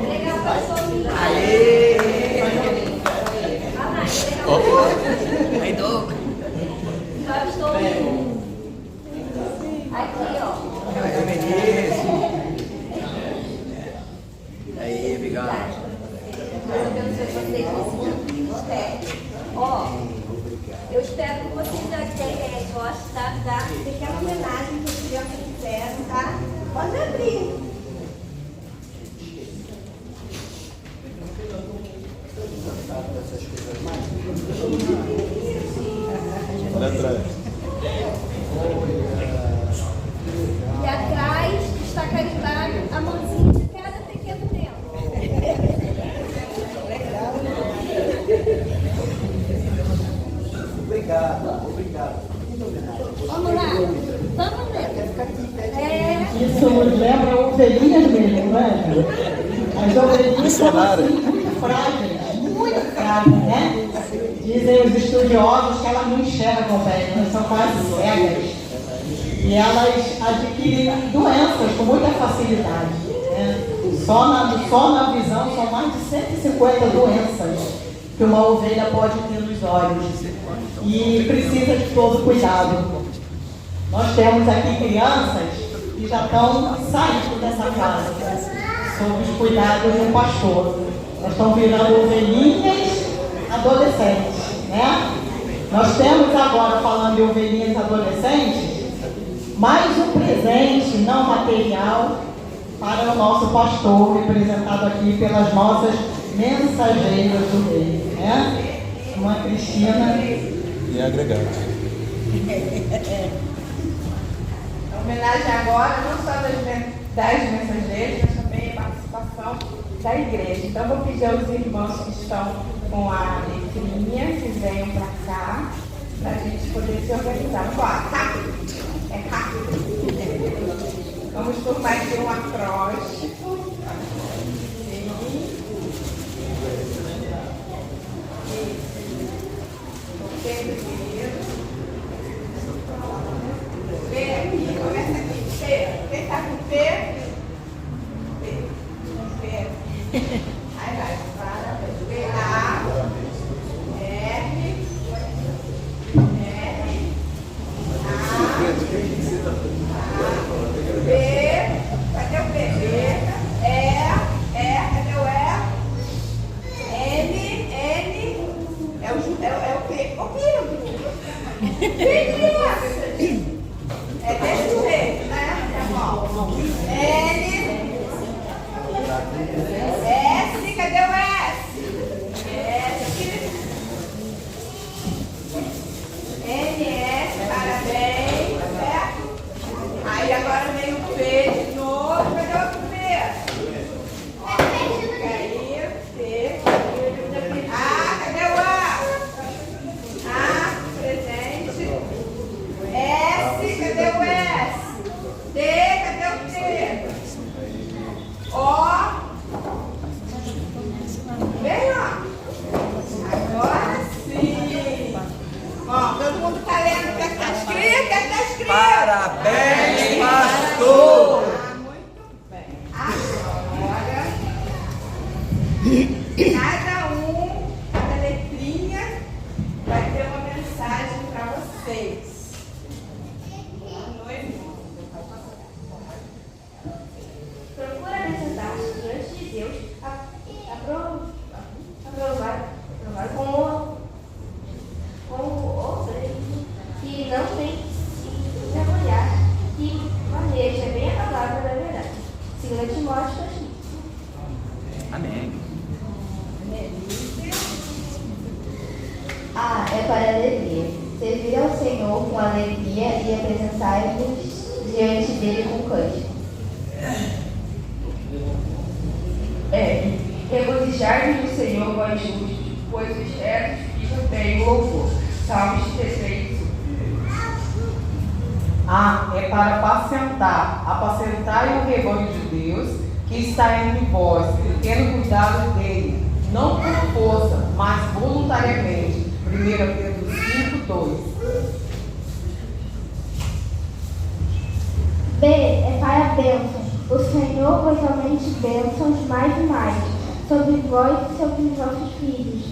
Entregar o pastor Paulo. Aí. Vai lá, entregar o pastor. Aí, Douglas. Pastor. Aqui, ó. Aí, Vinícius. Aí, obrigado. Eu sei se vocês conseguiram. Ó, eu espero que vocês gostem da pequena homenagem que os crianças fizeram, tá? Pode abrir. Olha atrás. E atrás está carimbado a mãozinha de cada pequeno membro. Obrigado, obrigado. Vamos lá. Vamos ver. Isso nos lembra ovelhinhas mesmo, não é? As ovelhinhas são assim, muito frágeis, né? Dizem os estudiosos que elas não enxergam bem, elas são quase cegas. E elas adquirem doenças com muita facilidade, né? Só na visão são mais de 150 doenças que uma ovelha pode ter nos olhos. E precisa de todo cuidado. Nós temos aqui crianças que já estão saindo dessa casa, sob os cuidados de um pastor. Elas estão virando ovelhinhas adolescentes, né? Nós temos agora, falando de ovelhinhas adolescentes, mais um presente não material para o nosso pastor, representado aqui pelas nossas mensageiras do meio, né? Uma Cristina E agregado. Homenagem agora não só das mensageiras, mas também a participação da igreja. Então vou pedir aos irmãos que estão com a letrinha que venham para cá, para a gente poder se organizar. Vamos lá, rápido. É rápido. Vamos formar aqui um acróstico. P aqui, começa aqui. P. Quem está com P? P. P. Aí vai. Parabéns. P. A. R. R. A. B. Cadê o B? B. E. Cadê o E? N. N. É o P. O P. É desse jeito, né? N. S. Cadê o S? S. NS, parabéns, certo? Aí agora vem o P de novo. Cadê o outro P? Aí, P. A, cadê o A? A, presente. S, cadê o S? T, cadê o T? O. Vem, ó. Agora sim. Ó, todo mundo tá lendo o que está escrito? O que está escrito? Parabéns, pastor! Ah, muito bem. Agora, cada letrinha vai ter uma mensagem para vocês. Boa noite. Procura apresentar-se diante de Deus, aprovar como obreiro que não tem se trabalhar, que maneja bem a palavra da verdade. 2 Timóteo 2. Amém. A é para a alegria. Servir ao Senhor com alegria e apresentar-vos diante dele com cântico. Regozijar-vos no Senhor, vós justos, pois os retos ficam bem o louvor. Salmos 33. A é para apacentar. Apacentai o rebanho de Deus que está entre vós, tendo cuidado dele, não por força, mas voluntariamente. 1 Pedro 5:2. B é para a bênção. O Senhor vos aumente bênçãos mais e mais, sobre vós e sobre os vossos filhos.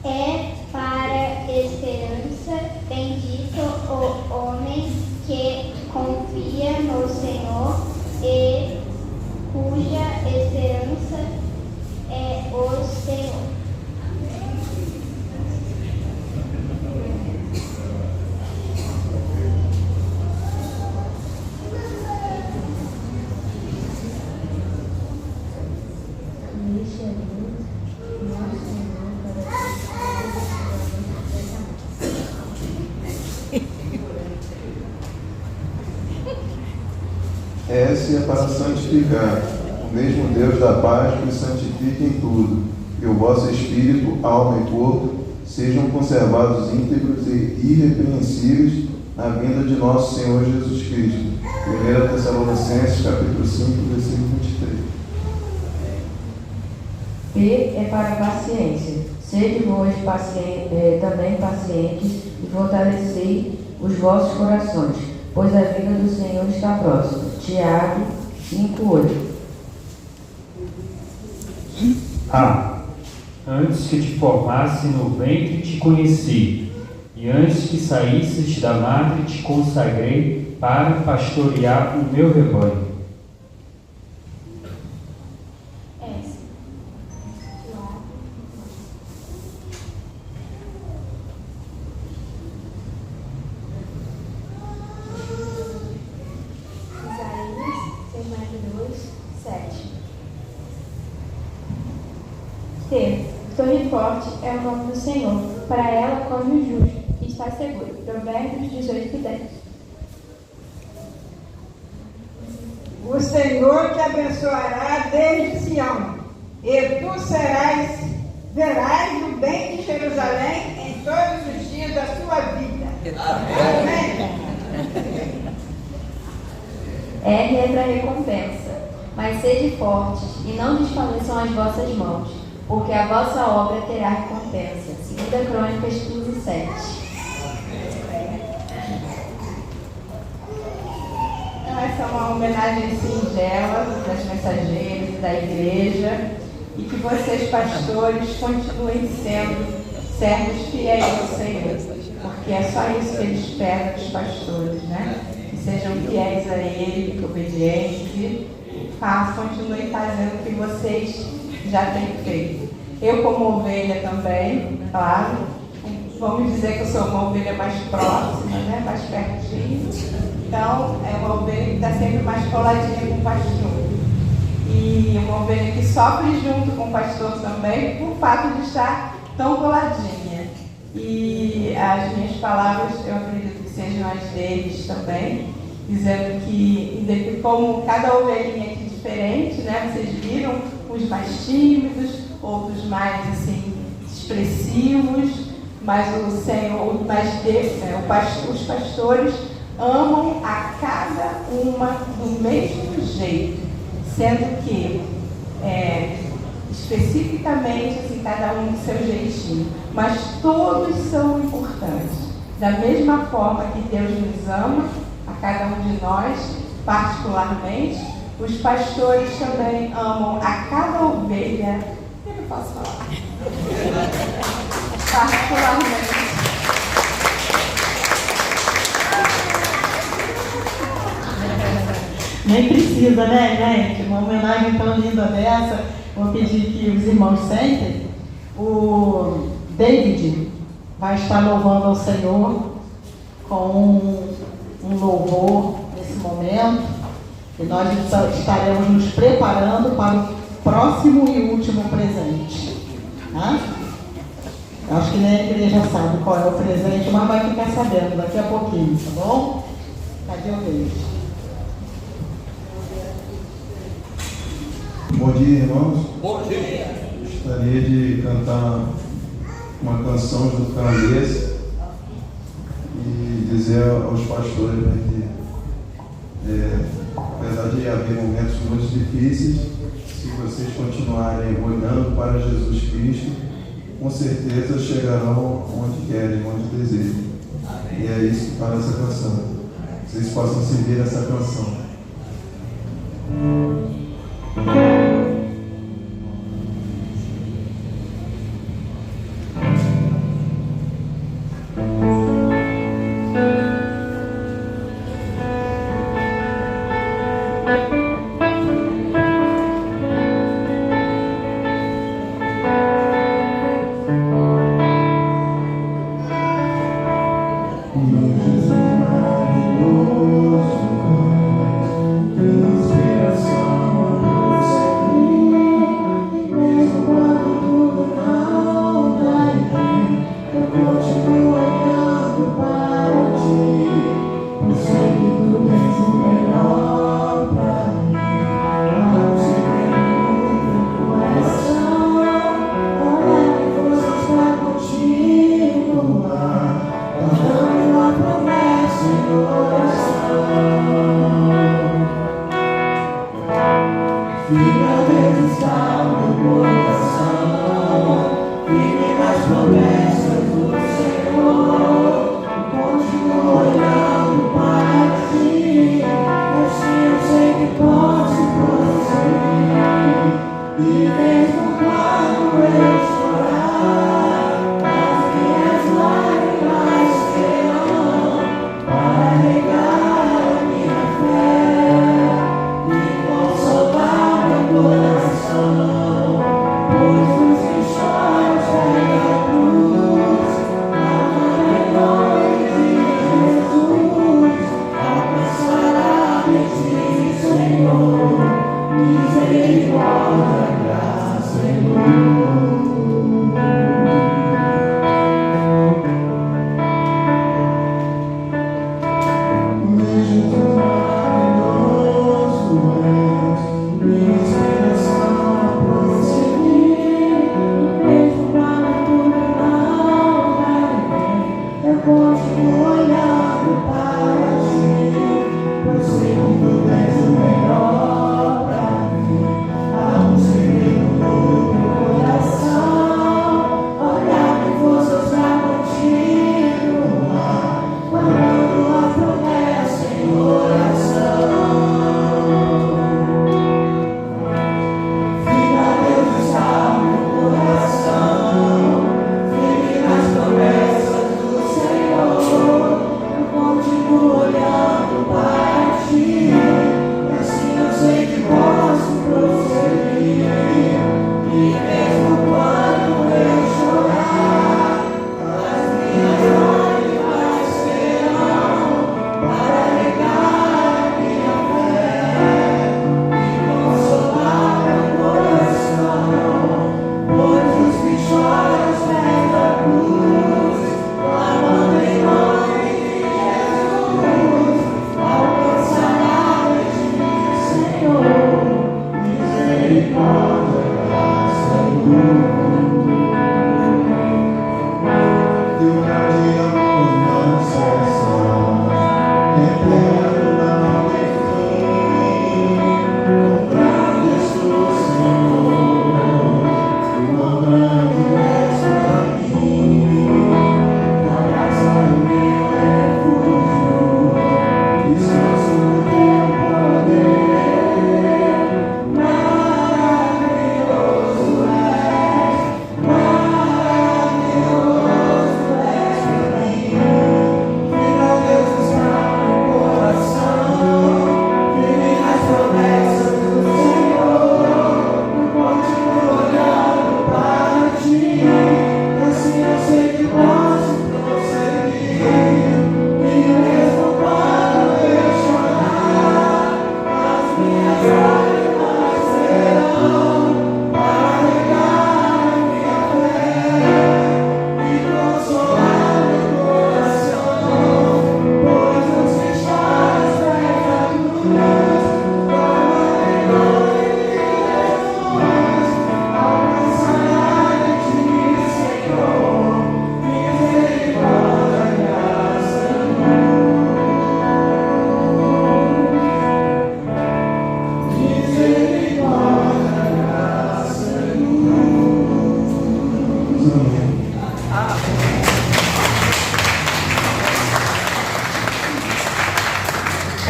É para esperança. Bendito o homem que confia no Senhor e cuja esperança é o Senhor. S é para santificar, o mesmo Deus da paz que os santifique em tudo, e o vosso espírito, alma e corpo sejam conservados íntegros e irrepreensíveis na vinda de nosso Senhor Jesus Cristo. 1 Tessalonicenses, capítulo 5, versículo 23. P é para a paciência. Sede vós também pacientes e fortalecei os vossos corações, pois a vinda do Senhor está próxima. Tiago 5:8. A. Antes que te formasse no ventre te conheci, e antes que saísses da madre te consagrei para pastorear o meu rebanho. Torre forte é o nome do Senhor, para ela corre o justo, e está seguro. Provérbios 18:10. O Senhor te abençoará desde Sião, e tu verás o bem de Jerusalém em todos os dias da sua vida. Amém. R é para recompensa, mas sede fortes e não desfaleçam as vossas mãos, porque a vossa obra terá recompensa. 2 Crônicas 15:7. Então, essa é uma homenagem singela das mensageiras e da igreja, e que vocês, pastores, continuem sendo servos fiéis ao Senhor, porque é só isso que Ele espera dos pastores, né? Que sejam fiéis a Ele, obedientes, e continuem fazendo o que vocês já têm feito. Eu, como ovelha também, claro, vamos dizer que eu sou uma ovelha mais próxima, né? Mais pertinho. Então, é uma ovelha que está sempre mais coladinha com o pastor. E uma ovelha que sofre junto com o pastor também, por fato de estar tão coladinha. E as minhas palavras, eu acredito que sejam as deles também, dizendo que, como cada ovelhinha aqui diferente, né? Vocês viram, uns mais tímidos, outros mais assim, expressivos, mas o Senhor, os pastores amam a cada uma do mesmo jeito, sendo que especificamente assim, cada um do seu jeitinho, mas todos são importantes. Da mesma forma que Deus nos ama, a cada um de nós, particularmente, os pastores também amam a cada ovelha. Eu não posso falar. Particularmente. Nem precisa, né, gente? Uma homenagem tão linda dessa. Vou pedir que os irmãos sentem. O David vai estar louvando ao Senhor com um louvor nesse momento. E nós estaremos nos preparando para o próximo e último presente. Tá? Eu acho que nem a igreja sabe qual é o presente, mas vai ficar sabendo daqui a pouquinho, tá bom? Cadê o David? Bom dia, irmãos. Bom dia. Gostaria de cantar uma canção junto com a Alessa e dizer aos pastores, né, que apesar de haver momentos muito difíceis, se vocês continuarem olhando para Jesus Cristo, com certeza chegarão onde querem, onde desejam. E é isso que fala essa canção. Vocês possam seguir essa canção. Contigo.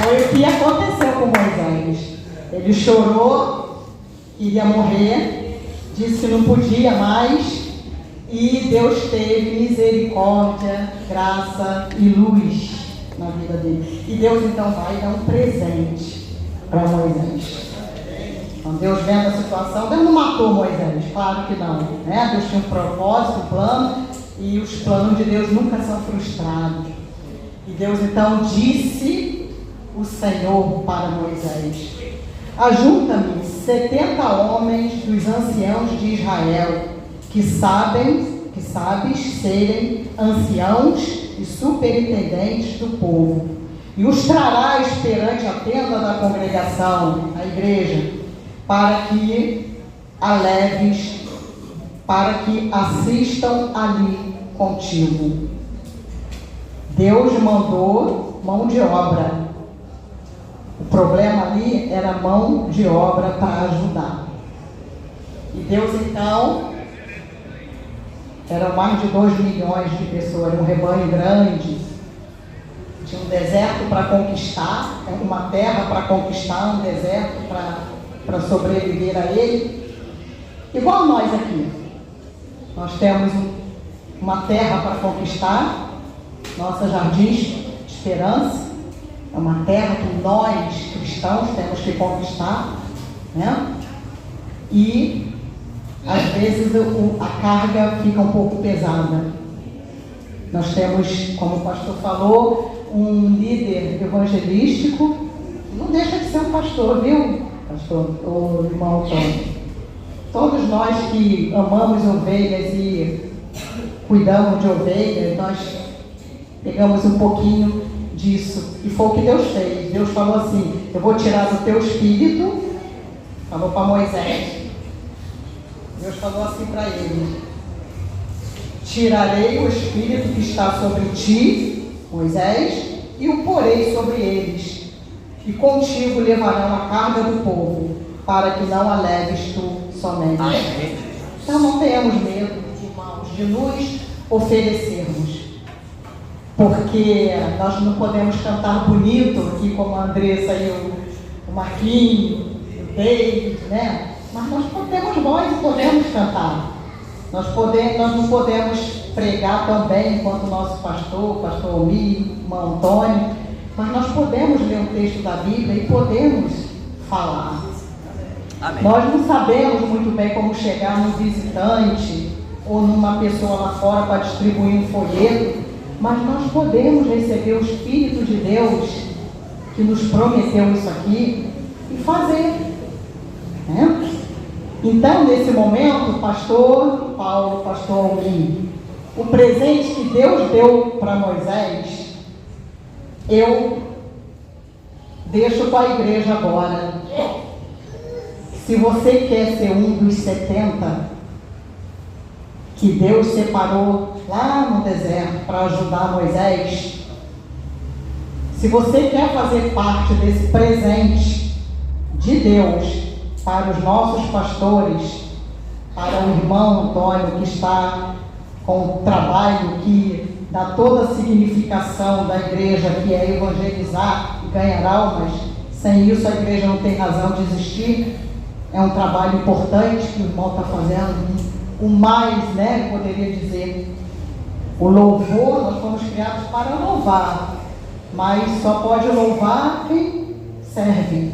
Foi o que aconteceu com Moisés. Ele chorou, queria morrer, disse que não podia mais, e Deus teve misericórdia, graça e luz na vida dele. E Deus então vai dar um presente para Moisés. Então Deus vendo a situação, Deus não matou Moisés, claro que não, né? Deus tinha um propósito, um plano, e os planos de Deus nunca são frustrados. E Deus então disse o Senhor para Moisés: ajunta-me 70 homens dos anciãos de Israel, que sabes serem anciãos e superintendentes do povo, e os trarás perante a tenda da congregação, a igreja, para que assistam ali contigo. Deus mandou mão de obra. O problema ali era mão de obra para ajudar. E Deus, então, eram mais de 2 milhões de pessoas, era um rebanho grande. Tinha um deserto para conquistar, uma terra para conquistar, um deserto para sobreviver a ele. Igual nós aqui. Nós temos uma terra para conquistar, nossa Jardim de Esperança. É uma terra que nós, cristãos, temos que conquistar, né? E, às vezes, a carga fica um pouco pesada. Nós temos, como o pastor falou, um líder evangelístico, não deixa de ser um pastor, viu, pastor, o irmão Antônio? Todos nós que amamos ovelhas e cuidamos de ovelhas, nós pegamos um pouquinho disso, e foi o que Deus fez. Deus falou assim: eu vou tirar do teu espírito, falou para Moisés. Deus falou assim para ele: tirarei o espírito que está sobre ti, Moisés, e o porei sobre eles, e contigo levarão a carga do povo, para que não a leves tu somente. Então não tenhamos medo, irmãos, de nos oferecermos, porque nós não podemos cantar bonito aqui como a Andressa e o Marquinhos, o David, né? Mas nós temos voz e podemos cantar. Nós não podemos pregar tão bem quanto o nosso pastor, o pastor Omi, o irmão Antônio, mas nós podemos ler um texto da Bíblia e podemos falar. Amém. Nós não sabemos muito bem como chegar num visitante ou numa pessoa lá fora para distribuir um folheto, mas nós podemos receber o Espírito de Deus que nos prometeu isso aqui e fazer, né? Então, nesse momento, pastor Paulo, pastor Alvim, o presente que Deus deu para Moisés, eu deixo com a igreja agora. Se você quer ser um dos 70 que Deus separou lá no deserto para ajudar Moisés, se você quer fazer parte desse presente de Deus para os nossos pastores, para o irmão Antônio que está com o trabalho que dá toda a significação da igreja, que é evangelizar e ganhar almas, sem isso a igreja não tem razão de existir. É um trabalho importante que o irmão está fazendo, o mais, né, eu poderia dizer. O louvor, nós fomos criados para louvar, mas só pode louvar quem serve,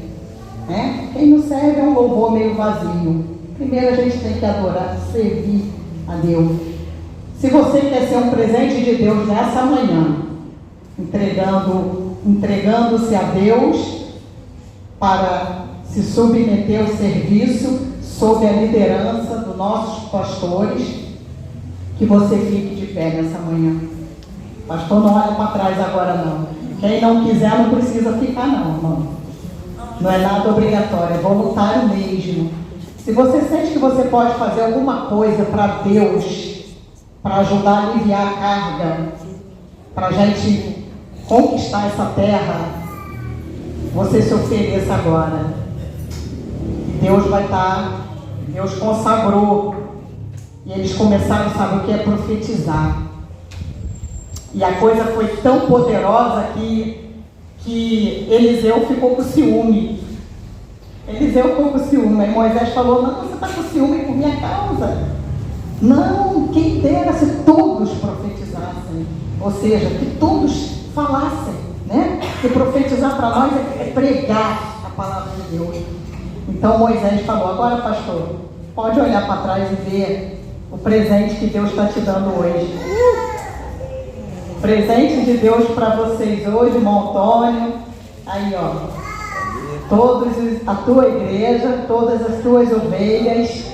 né? Quem não serve é um louvor meio vazio. Primeiro a gente tem que adorar, servir a Deus. Se você quer ser um presente de Deus nessa manhã, entregando-se a Deus para se submeter ao serviço sob a liderança dos nossos pastores, que você fique de pé nessa manhã. Pastor, não olha para trás agora não. Quem não quiser não precisa ficar não, irmão. Não é nada obrigatório, é voluntário mesmo. Se você sente que você pode fazer alguma coisa para Deus, para ajudar a aliviar a carga, para a gente conquistar essa terra, você se ofereça agora. E Deus vai estar, Deus consagrou. E eles começaram a saber o que é profetizar. E a coisa foi tão poderosa que Eliseu ficou com ciúme. Eliseu ficou com ciúme. Aí Moisés falou: não, você está com ciúme por minha causa. Não, quem dera se todos profetizassem. Ou seja, que todos falassem, né? Que profetizar para nós é pregar a palavra de Deus. Então Moisés falou: agora, pastor, pode olhar para trás e ver o presente que Deus está te dando hoje. O presente de Deus para vocês hoje, irmão Antônio. Aí, ó. A tua igreja, todas as tuas ovelhas.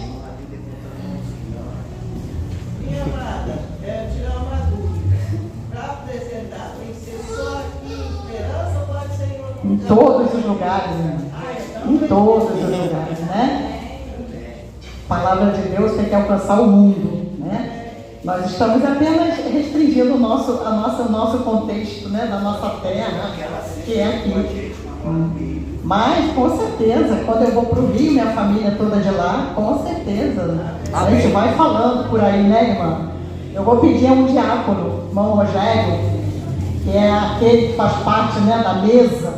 Minha amada, quero tirar uma dúvida. Para apresentar, tem que ser só aqui em Esperança ou pode ser em outro lugar? Em todos os lugares, né? Em todos os lugares, né? A palavra de Deus tem que alcançar o mundo, né? Nós estamos apenas restringindo o nosso contexto, né, da nossa terra, que é aqui. Mas, com certeza, quando eu vou para o Rio, minha família toda de lá, com certeza. A gente vai falando por aí, né, irmã? Eu vou pedir a um diácono, irmão Rogério, que é aquele que faz parte, né, da mesa,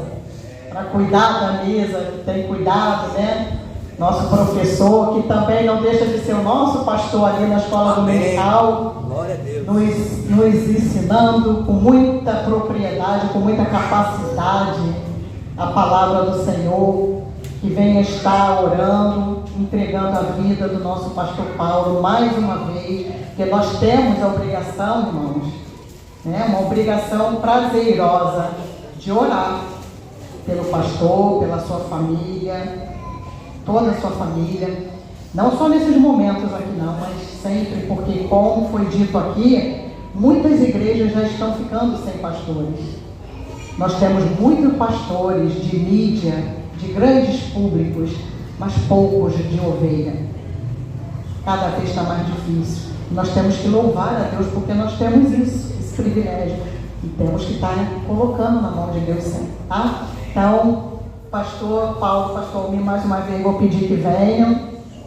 para cuidar da mesa, que tem cuidado, né? Nosso professor, que também não deixa de ser o nosso pastor ali na escola dominical, nos ensinando com muita propriedade, com muita capacidade, a palavra do Senhor, que venha estar orando, entregando a vida do nosso pastor Paulo mais uma vez, porque nós temos a obrigação, irmãos, né, uma obrigação prazerosa de orar pelo pastor, pela sua família, toda a sua família, não só nesses momentos aqui não, mas sempre, porque como foi dito aqui, muitas igrejas já estão ficando sem pastores. Nós temos muitos pastores de mídia, de grandes públicos, mas poucos de ovelha. Cada vez está mais difícil. Nós temos que louvar a Deus porque nós temos isso, esse privilégio. E temos que estar colocando na mão de Deus sempre, tá? Então, pastor Paulo, pastor Almir, mais uma vez vou pedir que venham,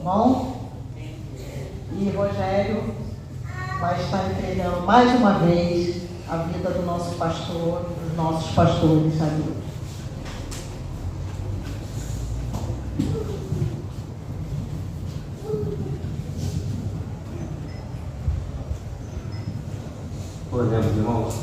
bom? E Rogério vai estar entregando mais uma vez a vida do nosso pastor, dos nossos pastores ali. Oremos, irmãos.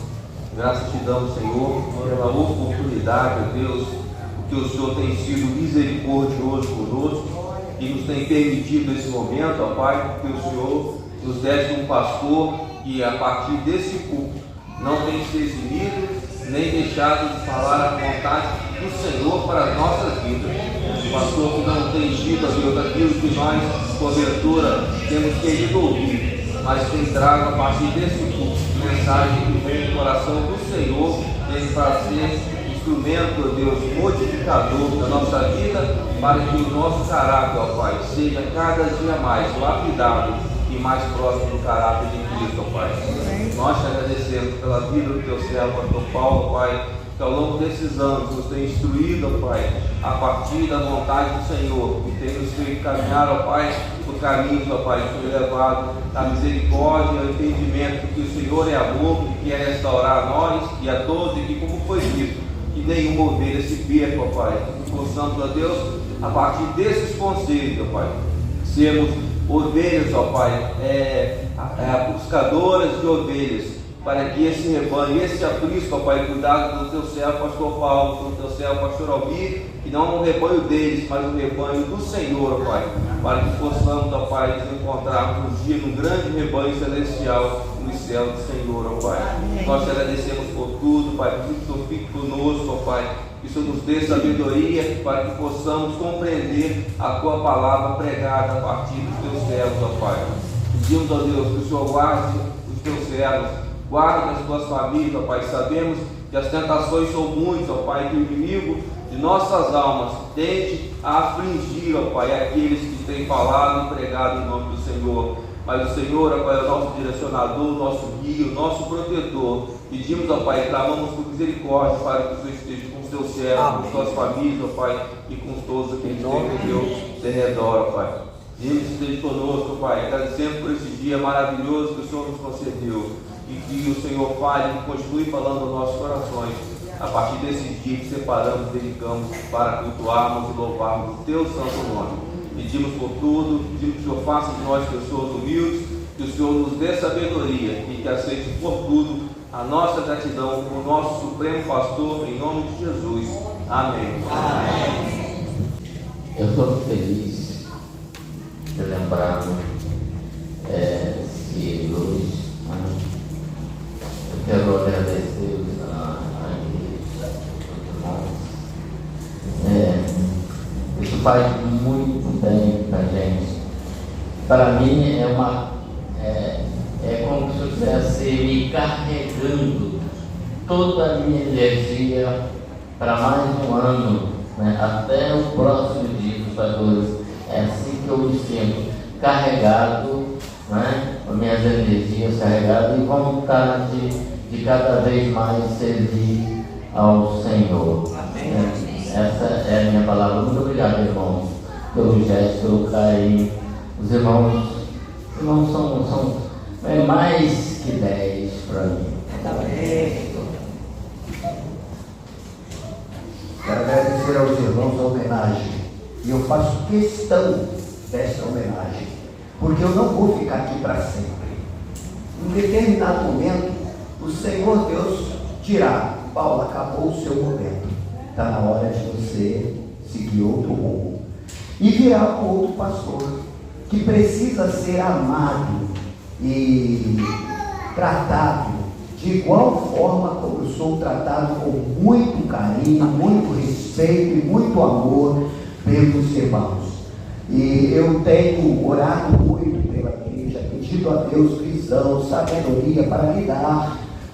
Graças te damos, Senhor, pela oportunidade, ó Deus, porque o Senhor tem sido misericordioso conosco e nos tem permitido esse momento, ó Pai, porque o Senhor nos deste um pastor que, a partir desse culto, não tem se eximido nem deixado de falar a vontade do Senhor para as nossas vidas. Um pastor que não tem tido, ó Deus, aquilo que nós, porventura, temos querido ouvir, mas tem trago a partir desse culto mensagem que vem do coração do Senhor, vem para ser instrumento, ó Deus, modificador da nossa vida, para que o nosso caráter, ó Pai, seja cada dia mais lapidado e mais próximo do caráter de Cristo, ó Pai. Nós te agradecemos pela vida do teu servo, pastor Paulo, Pai, que ao longo desses anos nos tem instruído, ó Pai, a partir da vontade do Senhor, e tem nos feito caminhar, ó Pai, por caminhos, ó Pai, que foi levado à misericórdia e ao entendimento que o Senhor é amor e quer restaurar a nós e a todos, e que, como foi dito, que nenhuma ovelha se perca, ó Pai, que possamos, ó Deus, a partir desses conselhos, ó Pai, sermos ovelhas, ó Pai, buscadoras de ovelhas, para que esse rebanho, esse aprisco, ó Pai, cuidado do teu servo, pastor Paulo, do teu servo, pastor Almir, que não é um rebanho deles, mas um rebanho do Senhor, ó Pai, para que possamos, ó Pai, nos encontrarmos um dia num grande rebanho celestial nos céus do Senhor, ó Pai. Nós te agradecemos por tudo, Pai, que o Senhor fique conosco, ó Pai, que o Senhor nos dê sabedoria para que possamos compreender a tua palavra pregada a partir dos teus servos, ó Pai. Pedimos, ó Deus, que o Senhor guarde os teus servos, guarde as tuas famílias, ó Pai. Sabemos que as tentações são muitas, ó Pai, que o inimigo de nossas almas tende a afligir, ó Pai, aqueles que têm falado e pregado em nome do Senhor. Mas o Senhor, ó Pai, é o nosso direcionador, o nosso guia, o nosso protetor. Pedimos, ó Pai, clamamos por misericórdia para que o Senhor esteja com os teus servos, com suas famílias, ó Pai, e com todos aqueles que têm Deus de redor, ó Pai. Pedimos que esteja conosco, ó Pai, agradecemos por esse dia maravilhoso que o Senhor nos concedeu. E que o Senhor fale e continue falando aos nossos corações, a partir desse dia que separamos, dedicamos para cultuarmos e louvarmos o teu santo nome. Pedimos por tudo, pedimos que o Senhor faça de nós pessoas humildes, que o Senhor nos dê sabedoria e que aceite por tudo a nossa gratidão por nosso Supremo Pastor, em nome de Jesus. Amém. Amém. Eu estou feliz de lembrar esse Luiz. Eu quero agradecer a igreja, aos irmãos. Isso faz muito bem para a gente. Para mim é como se eu estivesse me carregando toda a minha energia para mais um ano, né? Até o próximo dia dos pastores. É assim que eu me sinto, carregado, né? Com minhas energias carregadas e vontade de cada vez mais servir ao Senhor. Essa é a minha palavra. Muito obrigado, irmãos, pelo gesto, pelo carinho. Os irmãos são mais que 10 para mim. Quero agradecer aos irmãos a homenagem. E eu faço questão desta homenagem, porque eu não vou ficar aqui para sempre. Em determinado momento, o Senhor Deus dirá: Paulo, acabou o seu momento. Está na hora de você seguir outro rumo. E virá outro pastor que precisa ser amado e tratado de igual forma como eu sou tratado, com muito carinho, muito respeito e muito amor pelos irmãos. E eu tenho orado muito pela igreja, pedido a Deus visão, sabedoria para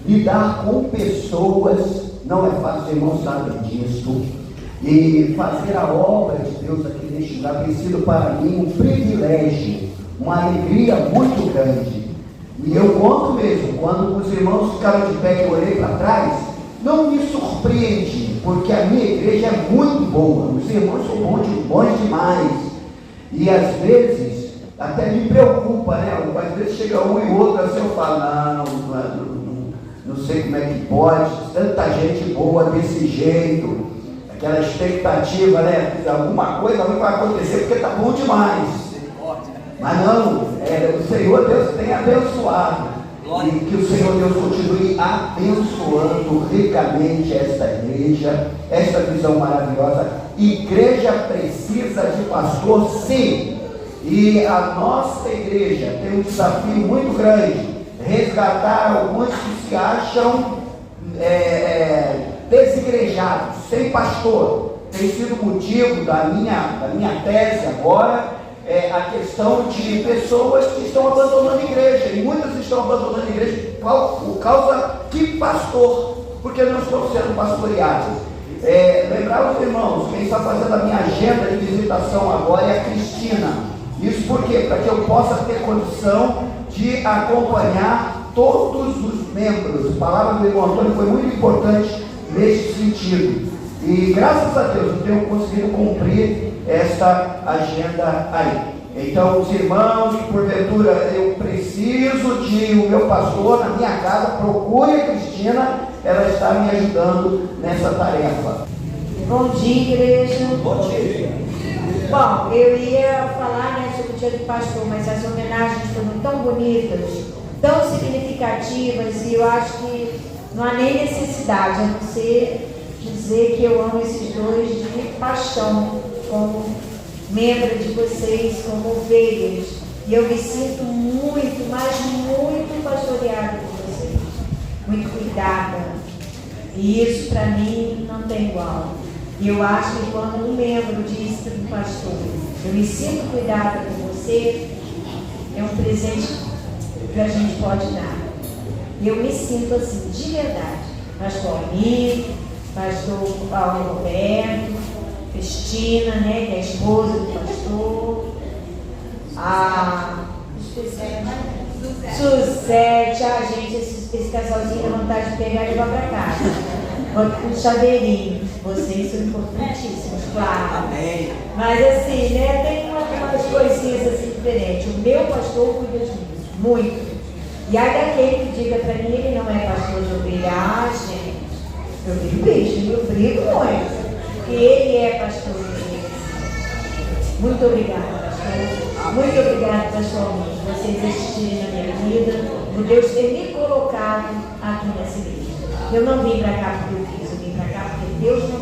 lidar com pessoas. Não é fácil, irmãos sabem disso. E fazer a obra de Deus aqui neste lugar tem sido para mim um privilégio, uma alegria muito grande. E eu conto mesmo, quando os irmãos ficaram de pé e eu olhei para trás, não me surpreendi, porque a minha igreja é muito boa, os irmãos são bons demais. E às vezes até me preocupa, né? Às vezes chega um e outro assim, eu falo, não sei como é que pode, tanta gente boa desse jeito, aquela expectativa, né? Alguma coisa vai acontecer porque está bom demais. Mas não, o Senhor Deus tem abençoado. E que o Senhor Deus continue abençoando ricamente esta igreja, esta visão maravilhosa. Igreja precisa de pastor, sim. E a nossa igreja tem um desafio muito grande: resgatar alguns que se acham desigrejados, sem pastor. Tem sido motivo da minha tese agora. A questão de pessoas que estão abandonando a igreja, e muitas estão abandonando a igreja por causa de pastor, porque não estão sendo pastoreados. Lembrar os irmãos, quem está fazendo a minha agenda de visitação agora é a Cristina. Isso por quê? Para que eu possa ter condição de acompanhar todos os membros. A palavra do irmão Antônio foi muito importante nesse sentido. E graças a Deus eu tenho conseguido cumprir esta agenda aí. Então, os irmãos, que porventura eu preciso de o meu pastor na minha casa, procure a Cristina, ela está me ajudando nessa tarefa. Bom dia, igreja. Bom dia. Bom, eu ia falar sobre o dia do pastor, mas as homenagens foram tão bonitas, tão significativas, e eu acho que não há nem necessidade, a não ser dizer que eu amo esses dois de paixão, como membro de vocês, como ovelhas, e eu me sinto muito, mas muito pastoreada por vocês, muito cuidada, e isso para mim não tem igual. E eu acho que quando um membro diz para um pastor: eu me sinto cuidada por você, é um presente que a gente pode dar. E eu me sinto assim, de verdade. Pastor Almir, pastor Paulo Roberto, Cristina, né, que é a esposa do pastor, a Suzete, gente, esse casalzinho dá vontade de pegar e levar para casa. Bota com chaveirinho. Vocês são importantíssimos, claro. Amém. Mas assim, né, tem umas coisinhas assim diferentes. O meu pastor cuida disso, muito. E aí daquele que diga para mim, ele não é pastor de ovelha, gente. Eu brigo bicho, eu brigo muito. Porque ele é pastor de ovelha. Muito obrigada, pastor. Muito obrigada, pastor Almir, por vocês existirem na minha vida, por Deus ter me colocado aqui nessa igreja. Eu não vim para cá porque eu quis, eu vim para cá porque Deus não